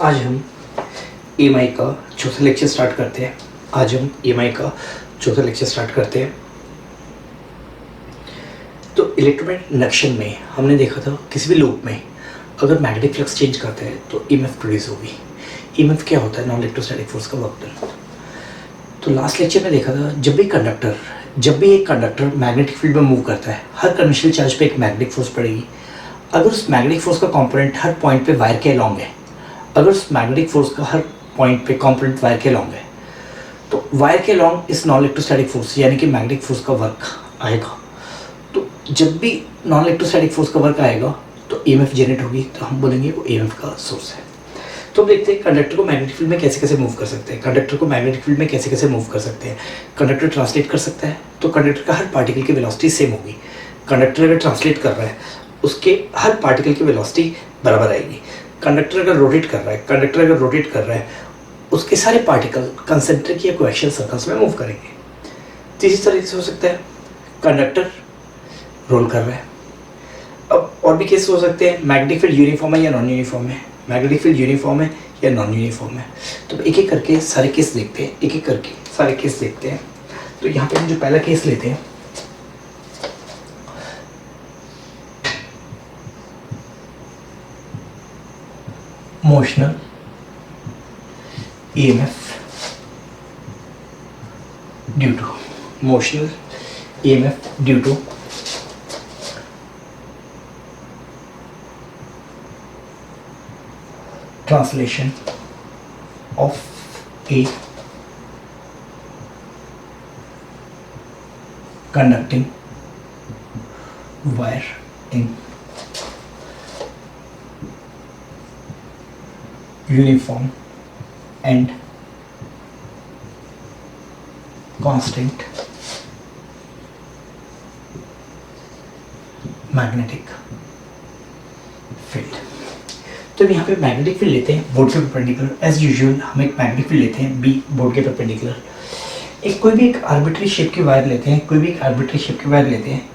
आज हम ईएमआई का चौथा लेक्चर स्टार्ट करते हैं। तो इलेक्ट्रोमैग्नेटिक इंडक्शन में हमने देखा था किसी भी लूप में अगर मैग्नेटिक फ्लक्स चेंज करते हैं तो ईएमएफ प्रोड्यूस होगी। ईएमएफ क्या होता है? नॉन इलेक्ट्रोस्टैटिक फोर्स का वर्क डन। तो लास्ट लेक्चर में देखा था जब भी एक कंडक्टर मैग्नेटिक फील्ड में मूव करता है, हर कन्वेंशनल चार्ज पे एक मैग्नेटिक फोर्स पड़ेगी। अगर उस मैग्नेटिक फोर्स का कंपोनेंट हर पॉइंट पे वायर के अलॉन्ग है, तो वायर के अलॉन्ग इस नॉन इलेक्ट्रोस्टैटिक फोर्स यानी कि मैग्नेटिक फोर्स का वर्क आएगा। तो जब भी नॉन इलेक्ट्रोस्टैटिक फोर्स का वर्क आएगा तो ईएमएफ जनरेट होगी, तो हम बोलेंगे वो ईएमएफ का सोर्स है। तो अब देखते हैं कंडक्टर को मैग्नेटिक फील्ड में कैसे कैसे मूव कर सकते हैं। कंडक्टर ट्रांसलेट कर सकता है, तो कंडक्टर का हर पार्टिकल की वेलोसिटी सेम होगी। कंडक्टर अगर ट्रांसलेट कर रहा है उसके हर पार्टिकल की वेलोसिटी बराबर आएगी। कंडक्टर अगर रोटेट कर रहा है उसके सारे पार्टिकल कंसेंट्रिक या कोएक्सियल सर्कल्स में मूव करेंगे। तीसरी तरीके से हो सकता है कंडक्टर रोल कर रहा है। अब और भी केस हो सकते हैं, मैग्नेटिक फील्ड यूनिफॉर्म है या नॉन यूनिफॉर्म है, तो एक एक करके सारे केस देखते हैं। तो यहाँ पे हम जो पहला केस लेते हैं, motional EMF due to translation of a conducting wire in uniform and constant magnetic field। तो यहाँ पे मैग्नेटिक फील्ड लेते हैं बोर्ड के परपेंडिकुलर। एज यूजुअल हम एक मैग्नेटिक फील्ड लेते हैं बी बोर्ड के परपेंडिकुलर। कोई भी एक आर्बिट्री शेप की वायर लेते हैं,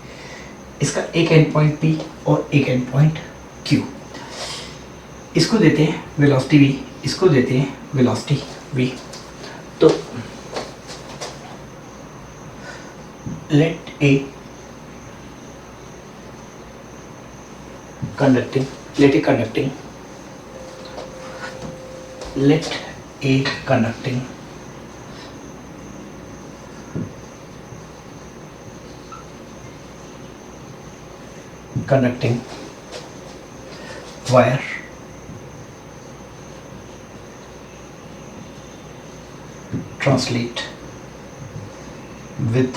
इसका एक एंड पॉइंट पी और एक एंड पॉइंट क्यू। इसको देते हैं वेलोसिटी वी, इसको देते हैं वेलोसिटी वी। तो late A conducting wire translate with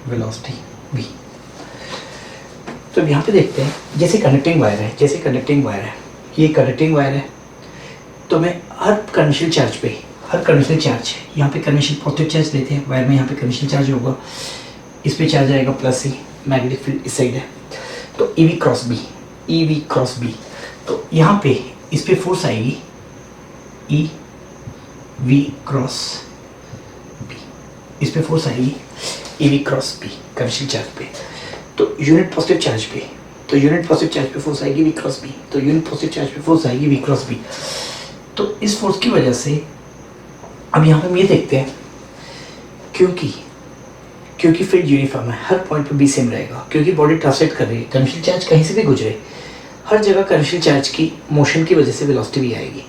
velocity v। तो यहाँ पे देखते हैं जैसे कनेक्टिंग वायर है, ये कनेक्टिंग वायर है। तो मैं हर कन्वेंशनल चार्ज यहाँ पे कन्वेंशनल पॉजिटिव चार्ज लेते हैं वायर में, यहाँ पे कन्वेंशनल चार्ज होगा, इस पे चार्ज आएगा प्लस ई, मैग्नेटिक फील्ड इस साइड है। तो ई वी क्रॉस बी, तो यहाँ पे इस पे फोर्स आएगी E V cross B, conventional charge पे। तो यूनिट पॉजिटिव चार्ज पे फोर्स आएगी वी क्रॉस बी। तो इस फोर्स की वजह से अब यहाँ पे हम ये देखते हैं, क्योंकि फील्ड यूनिफॉर्म है, हर पॉइंट पे बी सेम रहेगा, क्योंकि बॉडी ट्रांसलेट कर रही है, कन्वेंशनल चार्ज कहीं से भी गुजरे, हर जगह कन्वेंशनल चार्ज की मोशन की वजह से वेलोसिटी भी आएगी।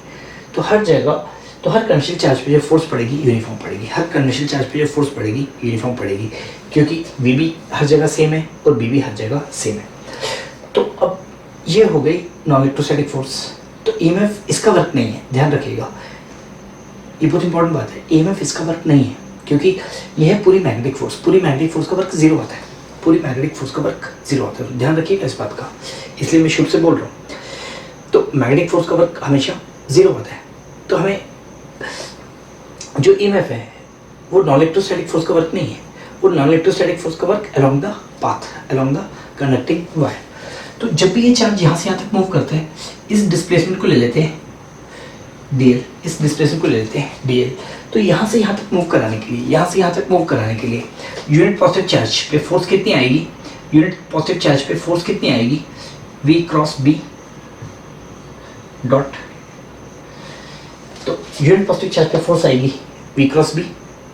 तो हर कन्वेंशनल चार्ज पे जो फोर्स पड़ेगी यूनिफॉर्म पड़ेगी, क्योंकि वी भी हर जगह सेम है और बी भी हर जगह सेम है। तो अब ये हो गई नॉन इलेक्ट्रोस्टैटिक फोर्स। तो ईएमएफ इसका वर्क नहीं है, ध्यान रखिएगा, ये बहुत इंपॉर्टेंट बात है। ईएमएफ इसका वर्क नहीं है, क्योंकि यह है पूरी मैग्नेटिक फोर्स का वर्क जीरो आता है, ध्यान रखिएगा इस बात का, इसलिए मैं शुरू से बोल रहा हूँ। तो मैग्नेटिक फोर्स का वर्क हमेशा जीरो आता है। तो हमें जो ईएमएफ है वो नॉन इलेक्ट्रोस्टैटिक फोर्स का वर्क नहीं है, वो नॉन इलेक्ट्रोस्टैटिक फोर्स का work along the conducting wire. तो जब भी ये चार्ज यहाँ से यहाँ तक मूव करता है, इस डिस्प्लेसमेंट को ले लेते हैं dl, तो यहाँ से यहाँ तक मूव कराने के लिए यूनिट पॉजिटिव चार्ज पे फोर्स कितनी आएगी, v क्रॉस b डॉट, तो यूनिट पॉजिटिव चार्ज पे फोर्स आएगी V cross B,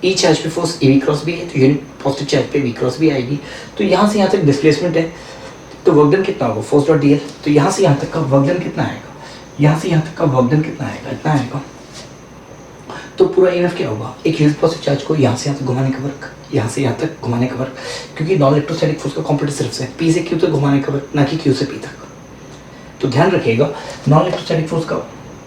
E charge पे force A V cross B है, तो यूनिट पॉजिटिव चार्ज पे V क्रॉस बी आएगी। तो यहाँ से यहाँ तक डिस्प्लेसमेंट है, तो वर्क डन कितना होगा, फोर्स डॉट डी एल। तो यहाँ से यहाँ तक का वर्क डन कितना आएगा, यहाँ से यहाँ तक का वर्क डन कितना आएगा, इतना आएगा। तो पूरा EMF क्या होगा, एक यूनिट पॉजिटिव चार्ज को यहाँ से यहाँ तक घुमाने का वर्क, यहाँ से यहाँ तक घुमाने का वर्क, क्योंकि नॉन इलेक्ट्रोस्टैटिक फोर्स का कॉम्पोनेंट सिर्फ से P से Q तक घुमाने का वर्क, ना कि Q से P तक। तो ध्यान रखिएगा, नॉन इलेक्ट्रोस्टैटिक फोर्स का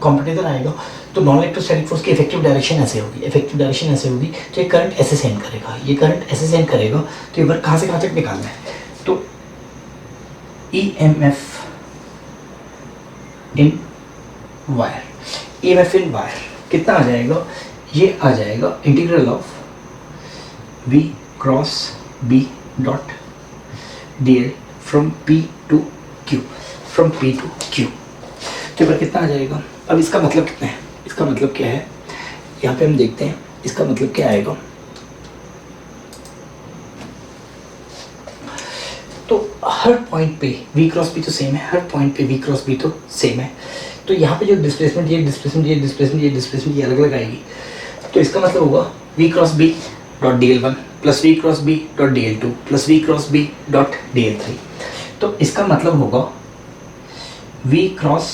कॉम्पोनेंट इधर आएगा, तो नॉन इलेक्ट्रोस्टैटिक फोर्स की इफेक्टिव डायरेक्शन ऐसे होगी, इफेक्टिव डायरेक्शन ऐसे होगी, तो ये करंट ऐसे सेंड करेगा, ये करंट ऐसे सेंड करेगा। तो ये वर्क कहाँ से कहाँ तक निकालना है, तो EMF in wire, EMF in wire कितना आ जाएगा, ये आ जाएगा integral of V cross B dot dl from P to Q, from P to Q। तो ये कितना आ जाएगा। अब इसका मतलब कितना है, इसका मतलब क्या है, यहाँ पे हम देखते हैं इसका मतलब क्या आएगा। तो हर पॉइंट पे V क्रॉस B तो सेम है, हर पॉइंट पे V क्रॉस B तो सेम है। तो यहाँ पे जो डिस्प्लेसमेंट, ये डिस्प्लेसमेंट, ये डिस्प्लेसमेंट, ये डिस्प्लेसमेंट, ये अलग अलग आएगी। तो इसका मतलब होगा V cross B dot dl1 plus V cross B dot dl2 plus V cross B dot dl3। तो इसका मतलब होगा V cross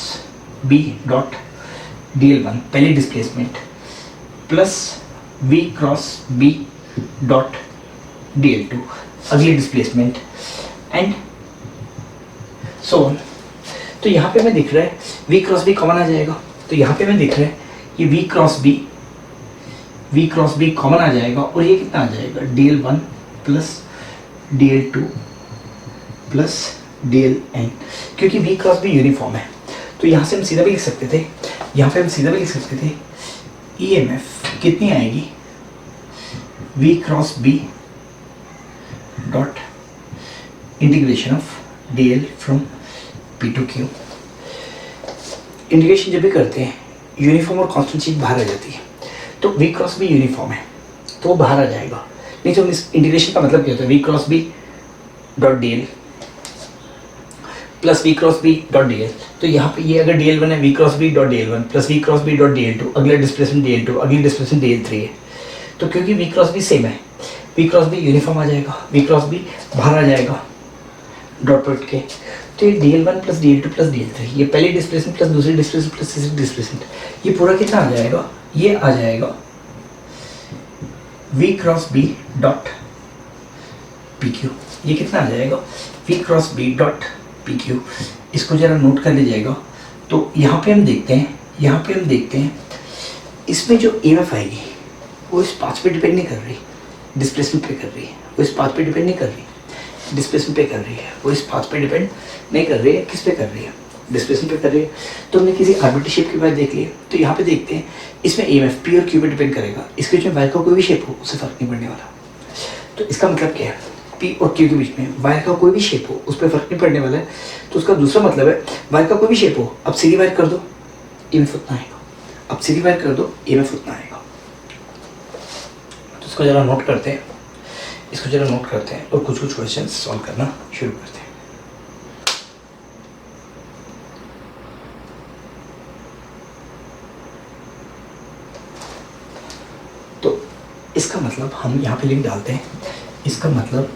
B dot dl1 पहली displacement plus V cross B dot dl2 अगली डिस्प्लेसमेंट एंड सो ऑन। तो यहाँ पे हमें दिख रहा है V क्रॉस B कॉमन आ जाएगा, तो यहाँ पे हमें दिख रहा है कि V क्रॉस B कॉमन आ जाएगा, और ये कितना आ जाएगा dl1 plus dl2 plus dln, क्योंकि V क्रॉस B यूनिफॉर्म है। तो यहाँ से हम सीधा भी लिख सकते थे, यहाँ पे हम सीधा भी लिख सकते थे EMF कितनी आएगी, V cross B dot integration of dl from P to Q। Integration जब भी करते हैं यूनिफॉर्म और कांस्टेंट चीज बाहर आ जाती है, तो V क्रॉस B यूनिफॉर्म है तो वो बाहर आ जाएगा। नहीं तो इस इंटीग्रेशन का मतलब क्या होता है, V cross B dot dl plus V cross B dot dl। तो यहाँ पे ये अगर dl1 है, V cross B dot dl1 plus V cross B dot dl2, अगला डिस्प्लेसमेंट dl2, अगली डिस्प्लेसमेंट dl3 है। तो क्योंकि V क्रॉस B सेम है, V क्रॉस B यूनिफॉर्म आ जाएगा, V क्रॉस B बाहर आ जाएगा डॉट प्रोडक्ट के। तो ये dl1 plus dl2 plus dl3, ये पहली डिस्प्लेसमेंट प्लस दूसरी डिस्प्लेसमेंट प्लस तीसरी डिस्प्लेसमेंट, ये पूरा कितना आ जाएगा, ये आ जाएगा V cross B dot PQ। ये कितना आ जाएगा, V cross B dot PQ। इसको जरा नोट कर लीजिएगा। तो यहाँ पे हम देखते हैं, इसमें जो EMF आएगी वो इस पाथ पे डिपेंड नहीं कर रही, डिस्प्लेसमेंट पे कर रही है। वो इस पाथ पे डिपेंड नहीं कर रही, डिस्प्लेसमेंट पे कर रही है। वो इस पाथ पे डिपेंड नहीं कर रही है, किस पे कर रही है, डिस्प्लेसमेंट पे कर रही है। तो हमने किसी आर्बिट्ररी शेप की बात देख ली है। तो यहाँ पे देखते हैं इसमें EMF P और Q पे डिपेंड करेगा। इसके बीच में वायर का कोई भी शेप हो उससे फर्क नहीं पड़ने वाला। तो इसका मतलब क्या है, P और Q के बीच में वायर का कोई भी शेप हो उस पर फर्क नहीं पड़ने वाला है। तो उसका दूसरा मतलब है वायर का कोई भी शेप हो, अब सीधी वायर कर दो EMF उतना आएगा, अब सीधी वायर कर दो EMF उतना आएगा। तो इसको जरा नोट करते हैं, और कुछ क्वेश्चन सॉल्व करना शुरू करते हैं। तो इसका मतलब हम यहाँ पे लिख डालते हैं, इसका मतलब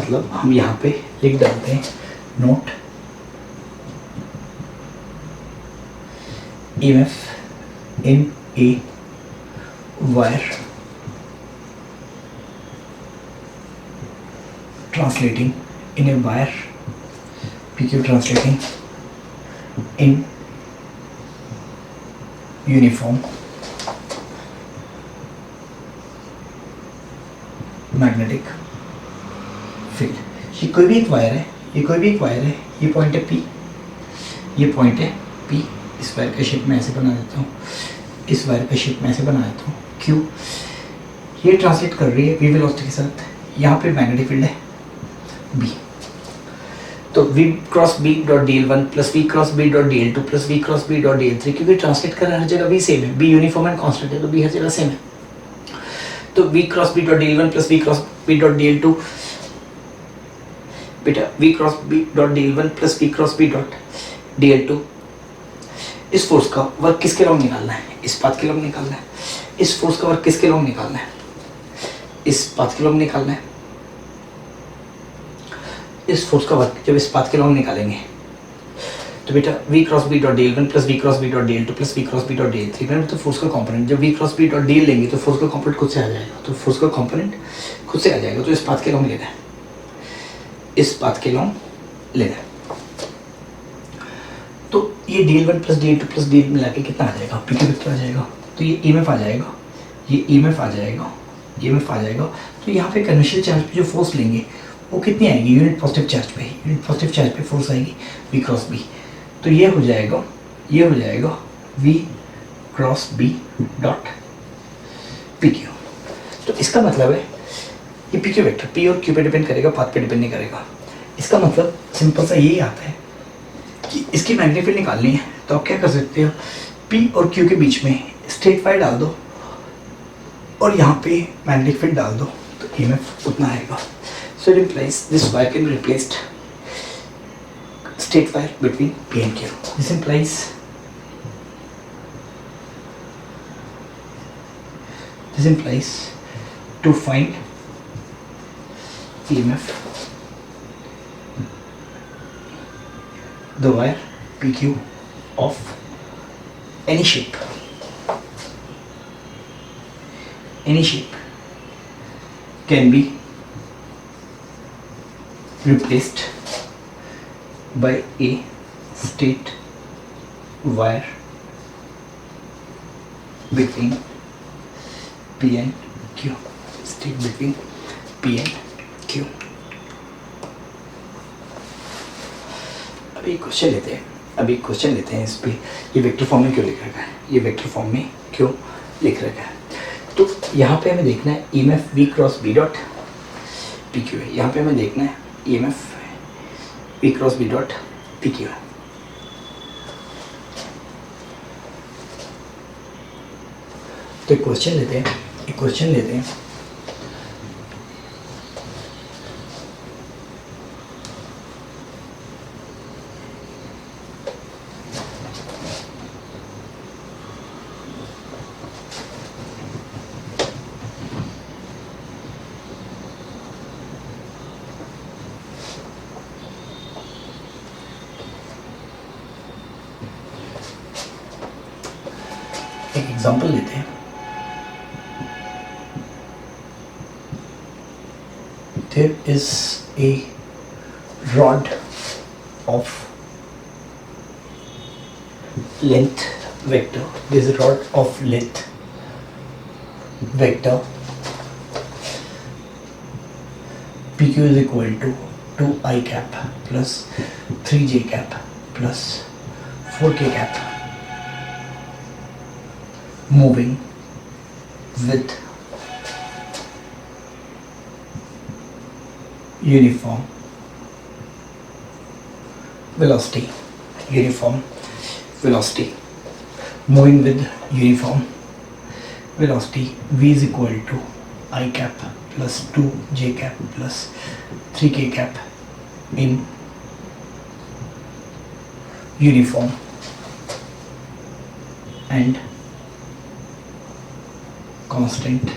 हम यहाँ पे लिख डालते हैं note EMF in a wire translating in a wire, PQ translating in uniform magnetic field. ये कोई भी एक वायर है, ये कोई भी एक वायर है, ये पॉइंट है P, ये पॉइंट है P। इस वायर का शेप मैं ऐसे बना देता हूँ, इस वायर का शेप मैं ऐसे बना देता हूँ Q। ये ट्रांसलेट कर रही है V वेलोसिटी के साथ, यहाँ पे मैग्नेटिक फील्ड है B। तो V cross B dot dl1 plus V cross B dot dl2 plus V cross B dot dl3, क्योंकि ट्रांसलेट कर हर जगह V सेम है, B यूनिफॉर्म एंड कांस्टेंट है, तो B हर जगह सेम है। तो V cross B dot dl1 plus V cross B dot dl2, बेटा V cross B dot dl1 plus V cross B dot dl2, इस फोर्स का work किसके लॉन्ग निकालना है? इस पाथ के लॉन्ग निकालना है। इस फोर्स का वर्क किसके लॉन्ग निकालना है? इस पाथ के लॉन्ग निकालना है। इस फोर्स का वर्क जब इस पाथ के लॉन्ग निकालेंगे तो बेटा V cross B dot dl1 plus V cross B dot dl2 plus V cross B dot dl3, मैंने तो फोर्स का कंपोनेंट, जब V cross B dot dl लेंगे तो फोर्स का कंपोनेंट खुद से आ जाएगा, तो फोर्स का कंपोनेंट खुद से आ जाएगा। तो इस पाथ के लॉन्ग लेना है, इस पाथ के लॉन्ग लेना है। तो ये dl1 plus dl2 plus dl मिला के कितना आ जाएगा? PQ वेक्टर आ जाएगा। तो ये EMF आ जाएगा, ये EMF आ जाएगा, EMF आ जाएगा। तो यहाँ पे कन्वेंशनल चार्ज पे जो फोर्स लेंगे वो कितनी आएगी? यूनिट पॉजिटिव चार्ज पे, यूनिट पॉजिटिव चार्ज पे फोर्स आएगी V क्रॉस B। तो ये हो जाएगा, ये हो जाएगा V cross B dot PQ। तो इसका मतलब है ये PQ वेक्टर P और Q पे डिपेंड करेगा, पाथ पे डिपेंड नहीं करेगा। इसका मतलब सिंपल सा यही आता है कि इसकी मैग्नेटिक फील्ड निकालनी है, तो आप क्या कर सकते हो, P और Q के बीच में स्ट्रेट वायर डाल दो और यहाँ पे मैग्नेटिक फील्ड डाल दो, तो EMF उतना आएगा। So it implies this wire can be replaced straight wire between P and Q. This implies to find EMF, the wire PQ of any shape can be replaced by a straight wire between P and Q, straight between P and Q। अभी question लेते हैं इस पे, ये vector form में क्यों लिख रखा है, ये वेक्टर फॉर्म में क्यों लिख रखा है। तो यहाँ पे हमें देखना है EMF V cross B dot PQ है, यहाँ पे हमें देखना है EMF V cross B dot PQ है। तो एक क्वेश्चन लेते हैं, एक एग्जांपल लेते हैं। There is a rod of length vector. There is a rod of length vector PQ is equal to 2I cap plus 3J cap plus 4K cap moving with uniform velocity, moving with uniform velocity. V is equal to I cap plus 2J cap plus 3K cap in uniform and constant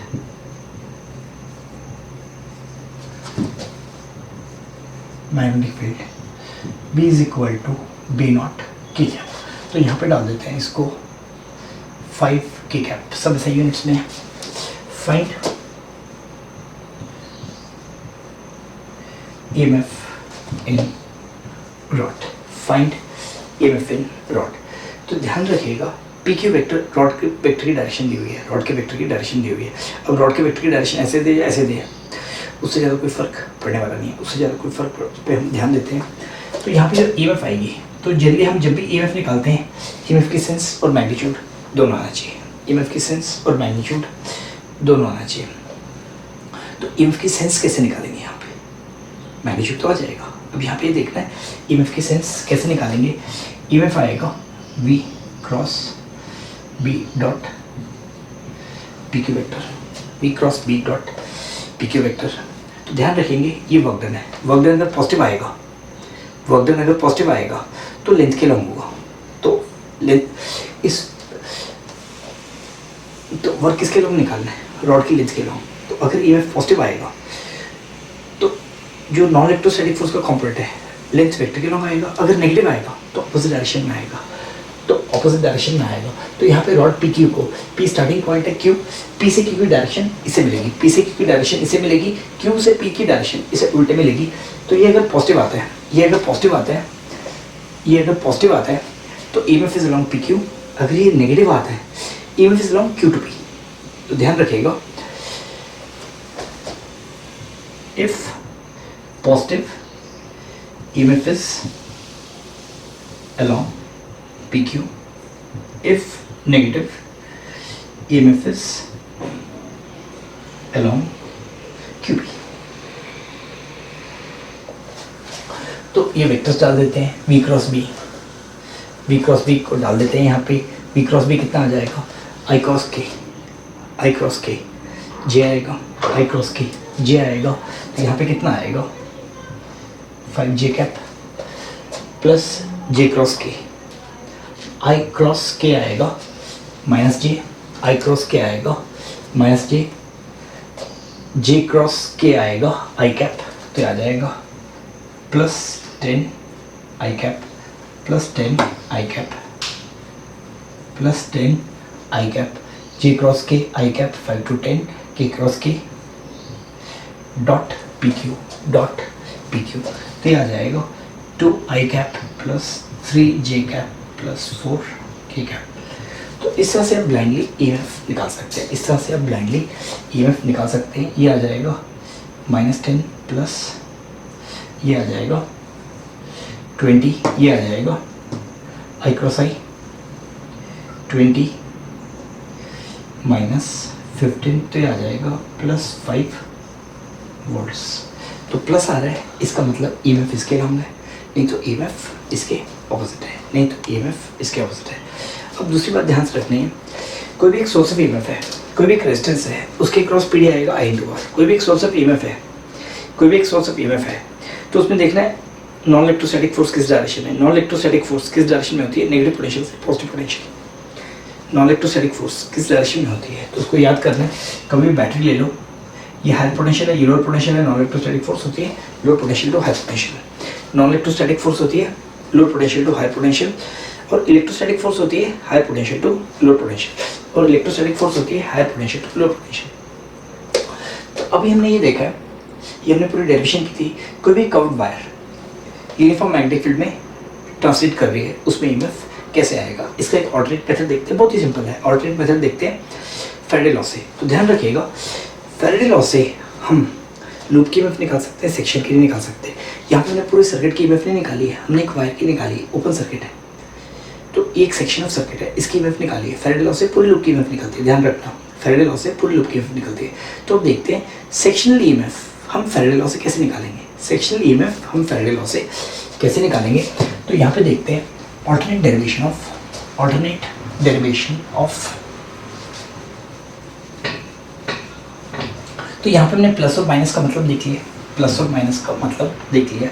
magnetic field B is equal to B naught K cap. तो यहाँ पे डाल देते हैं इसको 5 K cap, सब सही units में। फाइंड EMF इन रॉड, फाइंड EMF इन रॉड। तो ध्यान रखिएगा PQ वेक्टर रॉड के वेक्टर की डायरेक्शन दी हुई है, अब रॉड के वेक्टर की डायरेक्शन ऐसे दे, उससे ज़्यादा कोई फ़र्क पड़ने वाला नहीं है, उससे ज़्यादा कोई फ़र्क पे हम ध्यान देते हैं। तो यहाँ पे जब EMF आएगी तो जनरली हम जब भी EMF निकालते हैं, EMF की सेंस और मैग्नीट्यूड दोनों आना चाहिए, EMF की सेंस और मैग्नीट्यूड दोनों आना चाहिए। तो EMF की सेंस कैसे निकालेंगे, यहाँ पे मैग्नीट्यूड तो आ जाएगा। अब यहाँ पे देखना है EMF की सेंस कैसे निकालेंगे। EMF आएगा V cross B dot PQ vector, V cross B dot PQ vector. तो ध्यान रखेंगे ये वर्क डन है, वर्क डन अगर पॉजिटिव आएगा, वर्क डन अगर पॉजिटिव आएगा तो लेंथ के लॉन्ग होगा। तो लेंथ इस तो वर्क किसके लॉन्ग निकालना है, रॉड की लेंथ के लॉन्ग। तो अगर EMF पॉजिटिव आएगा तो जो नॉन इलेक्ट्रोस्टैटिक फोर्स का कंपोनेंट है लेंथ वेक्टर के लॉन्ग आएगा। अगर नेगेटिव आएगा तो अपोजिट डायरेक्शन में आएगा, तो अपोजिट डायरेक्शन में आएगा। तो यहाँ पे रॉड PQ को, P स्टार्टिंग पॉइंट है Q, P से Q की डायरेक्शन इसे मिलेगी, P से Q की डायरेक्शन इसे मिलेगी, Q से P की डायरेक्शन इसे उल्टे मिलेगी। तो ये अगर पॉजिटिव आता है, ये अगर पॉजिटिव आता है, ये अगर पॉजिटिव आता है तो EMF इज अलोंग PQ। अगर ये नेगेटिव आता है EMF is along Q to P। तो ध्यान रखिएगा, if positive EMF is along PQ, if negative EMF is along QP। तो ये वेक्टर्स डाल देते हैं, V cross B, V cross B को डाल देते हैं यहाँ पे। V क्रॉस B कितना आ जाएगा, I cross K, I cross K, J आएगा, I क्रॉस K, J आएगा। तो यहाँ पे कितना आएगा, 5J cap plus J cross K, I cross K आएगा minus J, I cross K आएगा minus J, J cross K आएगा I कैप, तो आ जाएगा plus 10 I cap plus 10 I cap plus 10 I cap, J cross K I cap 5 to 10 K cross K dot PQ dot PQ। तो ये आ जाएगा 2I cap plus 3J cap plus 4K cap. तो इस तरह से आप ब्लाइंडली EMF निकाल सकते हैं, इस तरह से आप ब्लाइंडली EMF निकाल सकते हैं। ये आ जाएगा -10 प्लस ये आ जाएगा 20, ये आ जाएगा I क्रॉस I 20 माइनस 15, तो ये आ जाएगा प्लस 5 वोल्ट्स। तो प्लस आ रहा है, इसका मतलब EMF इसके लॉन्ग है, नहीं तो EMF इसके ऑपोजिट है, नहीं तो EMF इसके ऑपोजिट है। अब दूसरी बात ध्यान से रखनी है, कोई भी एक सोर्स ऑफ EMF है, कोई भी एक रेजिस्टेंस है, उसके क्रॉस PD आएगा I × R। कोई भी एक सोर्स ऑफ EMF है, कोई भी एक सोर्स ऑफ EMF है, तो उसमें देखना है नॉन इलेक्ट्रोस्टैटिक फोर्स किस डायरेक्शन में। नॉन इलेक्ट्रोस्टैटिक फोर्स किस डायरेक्शन में होती है, नेगेटिव पोटेंशियल से positive potential. Non electrostatic force किस डायरेक्शन में होती है, तो उसको याद करना है। कभी बैटरी ले लो, ये हाई पोटेंशियल है, ये लोअर पोटेंशियल है, नॉन इलेक्ट्रोस्टैटिक फोर्स होती है lower potential to high potential. Non electrostatic force होती है lower potential to high potential, और इलेक्ट्रोस्टैटिक फोर्स होती है high potential to lower potential, और इलेक्ट्रोस्टैटिक फोर्स होती है high potential to lower potential. तो अभी हमने ये देखा है, ये हमने पूरी डेरिवेशन की थी। कोई भी curved wire uniform magnetic field में ट्रांसलेट कर रही है, उसमें EMF कैसे आएगा। इसका एक ऑल्टरनेट मेथड देखते हैं, बहुत ही सिंपल है। ऑल्टरनेट मेथड देखते हैं फैराडे लॉ से। तो ध्यान रखिएगा, फैराडे लॉ से हम लूप की EMF निकाल सकते हैं, सेक्शन की नहीं निकाल सकते। यहाँ पे हमने पूरे सर्किट की EMF नहीं निकाली है, हमने एक वायर की निकाली है, ओपन सर्किट है, तो एक सेक्शन ऑफ सर्किट है, इसकी EMF निकाली है। फैराडे लॉ से पूरी लूप की EMF निकलती है, ध्यान रखना, फैराडे लॉ से पूरी लूप की EMF निकलती है। तो अब देखते हैं सेक्शनल EMF हम फैराडे लॉ से कैसे निकालेंगे। सेक्शनल EMF हम फैराडे लॉ से कैसे निकालेंगे, तो यहाँ पे देखते हैं ऑल्टरनेट डेरिवेशन ऑफ। तो यहाँ पे हमने प्लस और माइनस का मतलब देख लिया, प्लस और माइनस का मतलब देख लिया।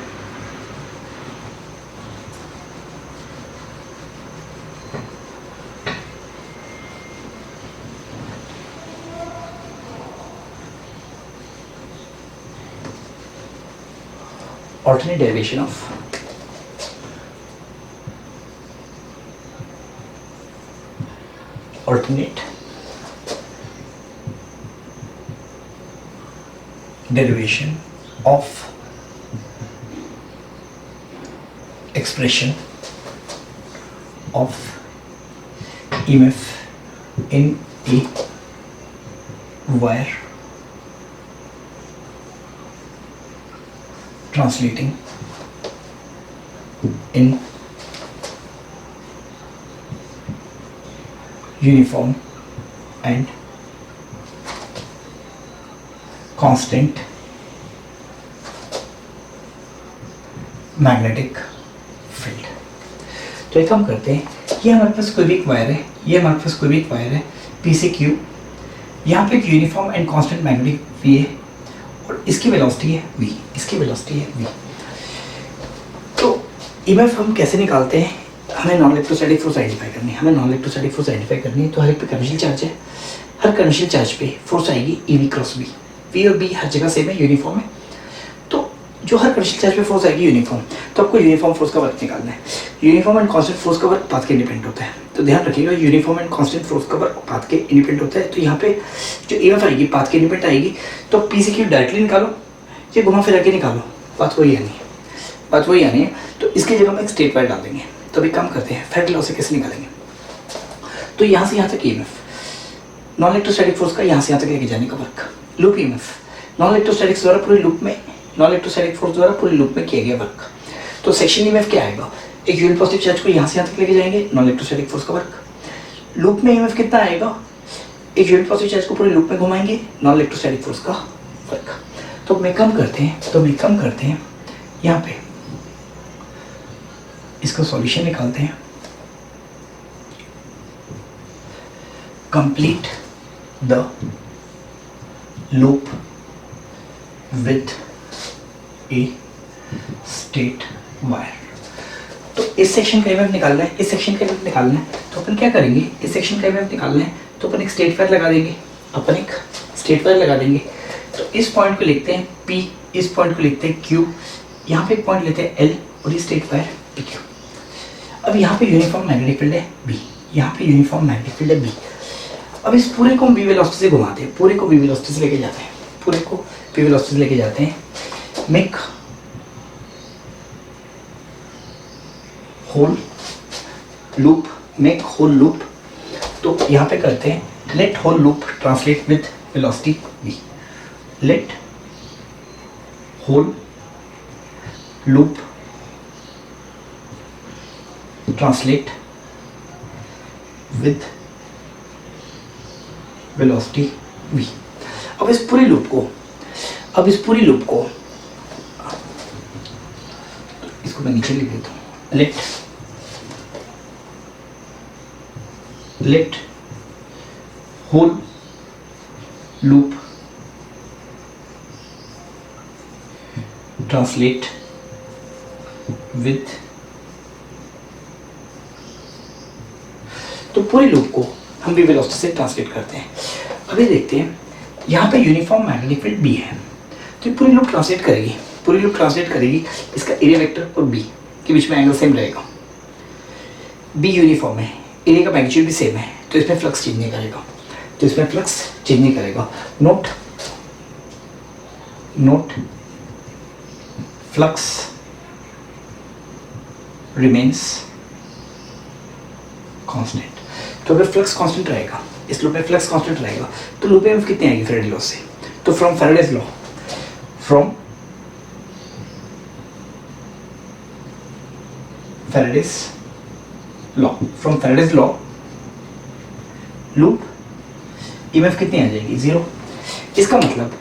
alternate derivation of alternate derivation of expression of EMF in a wire translating in uniform and constant magnetic field. तो एक काम करते हैं, ये हमारे पास कोई भी एक वायर है, ये हमारे पास कोई भी एक वायर है पी से क्यू, यहाँ पे एक uniform and constant magnetic V है और इसकी वेलोसिटी है वी, इसकी वेलोसिटी है वी। तो ईएमएफ हम कैसे निकालते हैं, हमें नॉन इलेक्ट्रोस्टैटिक फोर्स आइडेंटिफाई करनी है, हमें नॉन इलेक्ट्रोस्टैटिक फोर्स आइडेंटिफाई करनी है। तो हर एक पे कन्वेंशनल चार्ज है, हर कन्वेंशनल चार्ज पे फोर्स आएगी E V cross V, V और बी हर जगह सेम है, यूनिफॉर्म है। तो जो हर कन्वेंशनल चार्ज पे फोर्स आएगी यूनिफॉर्म, तो आपको यूनिफॉर्म फोर्स का वर्क निकालना है। यूनिफॉर्म एंड कांस्टेंट फोर्स का वर्क पाथ के इंडिपेंडेंट होता है, तो ध्यान रखिएगा यूनिफॉर्म एंड कांस्टेंट फोर्स का वर्क पाथ के इंडिपेंडेंट होता है। तो यहाँ पे जो ईएमएफ आएगी पाथ के इंडिपेंडेंट आएगी, तो पी से क्यू डायरेक्टली निकालो, ये घुमा फिरा के निकालो, बात वही आनी है, बात वही आनी है। तो इसकी जगह में एक स्ट्रेट वायर डाल देंगे। तो अभी काम करते हैं, फेराडे लॉ से कैसे निकालेंगे। तो यहाँ से यहाँ तक ईएमएफ, नॉन इलेक्ट्रोस्टैटिक फोर्स का यहाँ से यहाँ तक लेके जाने का work, loop EMF, non electrostatics द्वारा पूरे लूप में, नॉन इलेक्ट्रोस्टैटिक फोर्स द्वारा पूरे लूप में किया गया वर्क। तो सेक्शन ईएमएफ क्या आएगा, एक यूनिट पॉजिटिव चार्ज को यहाँ से यहाँ तक लेके जाएंगे, नॉन इलेक्ट्रोस्टैटिक फोर्स का वर्क। लूप में ईएमएफ कितना आएगा, एक यूनिट पॉजिटिव चार्ज को पूरे लूप में घुमाएंगे, नॉन इलेक्ट्रोस्टैटिक फोर्स का वर्क। तो मैं कम करते हैं, यहाँ पे इसका सॉल्यूशन निकालते हैं। Complete the loop with A state wire. तो इस सेक्शन का ईएमएफ निकालना है, इस सेक्शन का ईएमएफ निकालना है, तो अपन क्या करेंगे, इस सेक्शन का ईएमएफ निकालना है तो अपन एक स्ट्रेट वायर लगा देंगे, तो इस पॉइंट को लिखते हैं P, इस पॉइंट को लिखते हैं Q, यहाँ पे एक पॉइंट लेते हैं L और ये स्ट्रेट वायर PQ। अब यहाँ पे यूनिफॉर्म मैग्नेटिक फील्ड है B, यहाँ पे यूनिफॉर्म मैग्नेटिक फील्ड है B। अब इस पूरे को हम V वेलोसिटी से घुमाते हैं, पूरे को V वेलोसिटी से लेके जाते हैं, मेक होल लूप, तो यहाँ पे करते हैं let whole loop translate with velocity V, let whole loop translate with velocity v। अब इस पूरी लूप को इसको मैं नीचे लिख देता हूँ, let whole loop translate with, तो पूरी लूप को हम भी वेलोसिटी से ट्रांसलेट करते हैं। अभी देखते हैं, यहाँ पे यूनिफॉर्म मैग्नेटिक फील्ड B है, तो पूरी लूप ट्रांसलेट करेगी, इसका एरिया वेक्टर और B के बीच में एंगल सेम रहेगा। B यूनिफॉर्म है, एरिया का मैग्नीट्यूड भी सेम है, तो इसमें फ्लक्स चेंज नहीं करेगा, नोट फ्लक्स रिमेन्स कांस्टेंट। तो अगर फ्लक्स कांस्टेंट रहेगा, इस लूप में फ्लक्स कांस्टेंट रहेगा, तो लूप में कितनी आएगी फैराडे लॉ से, तो from Faraday's law loop EMF कितनी आ जाएगी, 0। इसका मतलब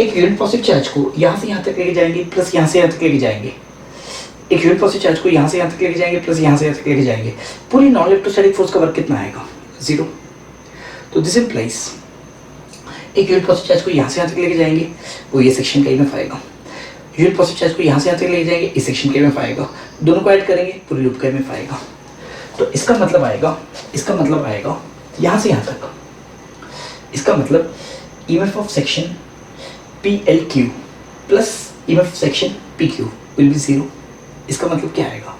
एक यूनिट पॉजिटिव चार्ज को यहाँ से यहाँ तक लेके जाएंगे प्लस यहाँ से यहाँ तक लेके जाएंगे, एक यूनिट पॉजिटिव चार्ज को यहाँ से यहाँ तक लेके जाएंगे प्लस यहाँ से यहाँ तक लेके जाएंगे, पूरी नॉन इलेक्ट्रोस्टैटिक फोर्स का वर्क कितना आएगा, 0। तो दिस इंप्लाइज एक यूनिट पॉजिटिव चार्ज को यहाँ से यहाँ तक लेके जाएंगे, वो ये सेक्शन का ईएमएफ आएगा, यूनिट पॉजिटिव चार्ज को यहाँ से यहाँ तक लेके जाएंगे, इस सेक्शन का ईएमएफ आएगा, दोनों को ऐड करेंगे पूरी लूप का ईएमएफ आएगा। तो इसका मतलब आएगा यहाँ से यहाँ तक, इसका मतलब EMF of section PLQ plus EMF section PQ will be 0। इसका मतलब क्या आएगा,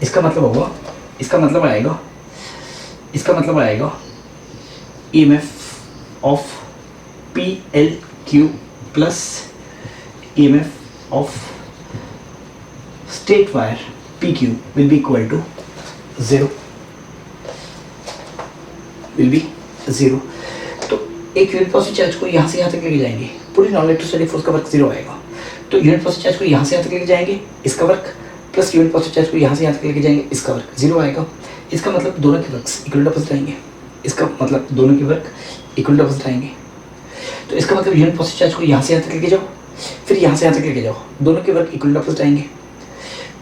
इसका मतलब आएगा EMF of PLQ plus EMF of straight wire PQ will be equal to 0, तो एक यूनिट पॉजिटिव चार्ज को यहाँ से यहाँ तक लेके जाएंगे, पूरी नॉन इलेक्ट्रोस्टैटिक फोर्स का वर्क 0 आएगा। तो यूनिट पॉजिटिव चार्ज को यहाँ से यहाँ तक लेके जाएंगे, इसका work, plus unit positive charge को यहाँ से यहाँ तक लेके जाएंगे, इसका वर्क 0 आएगा। इसका मतलब दोनों के वर्क इक्वल अपोजिट आएंगे, इसका मतलब दोनों के वर्क इक्वल अपोजिट आएंगे। तो इसका मतलब यूनिट पॉजिटिव चार्ज को यहाँ से यहाँ तक लेके जाओ, फिर यहाँ से यहाँ तक लेके जाओ, दोनों के वर्क इक्वल अपोजिट आएंगे।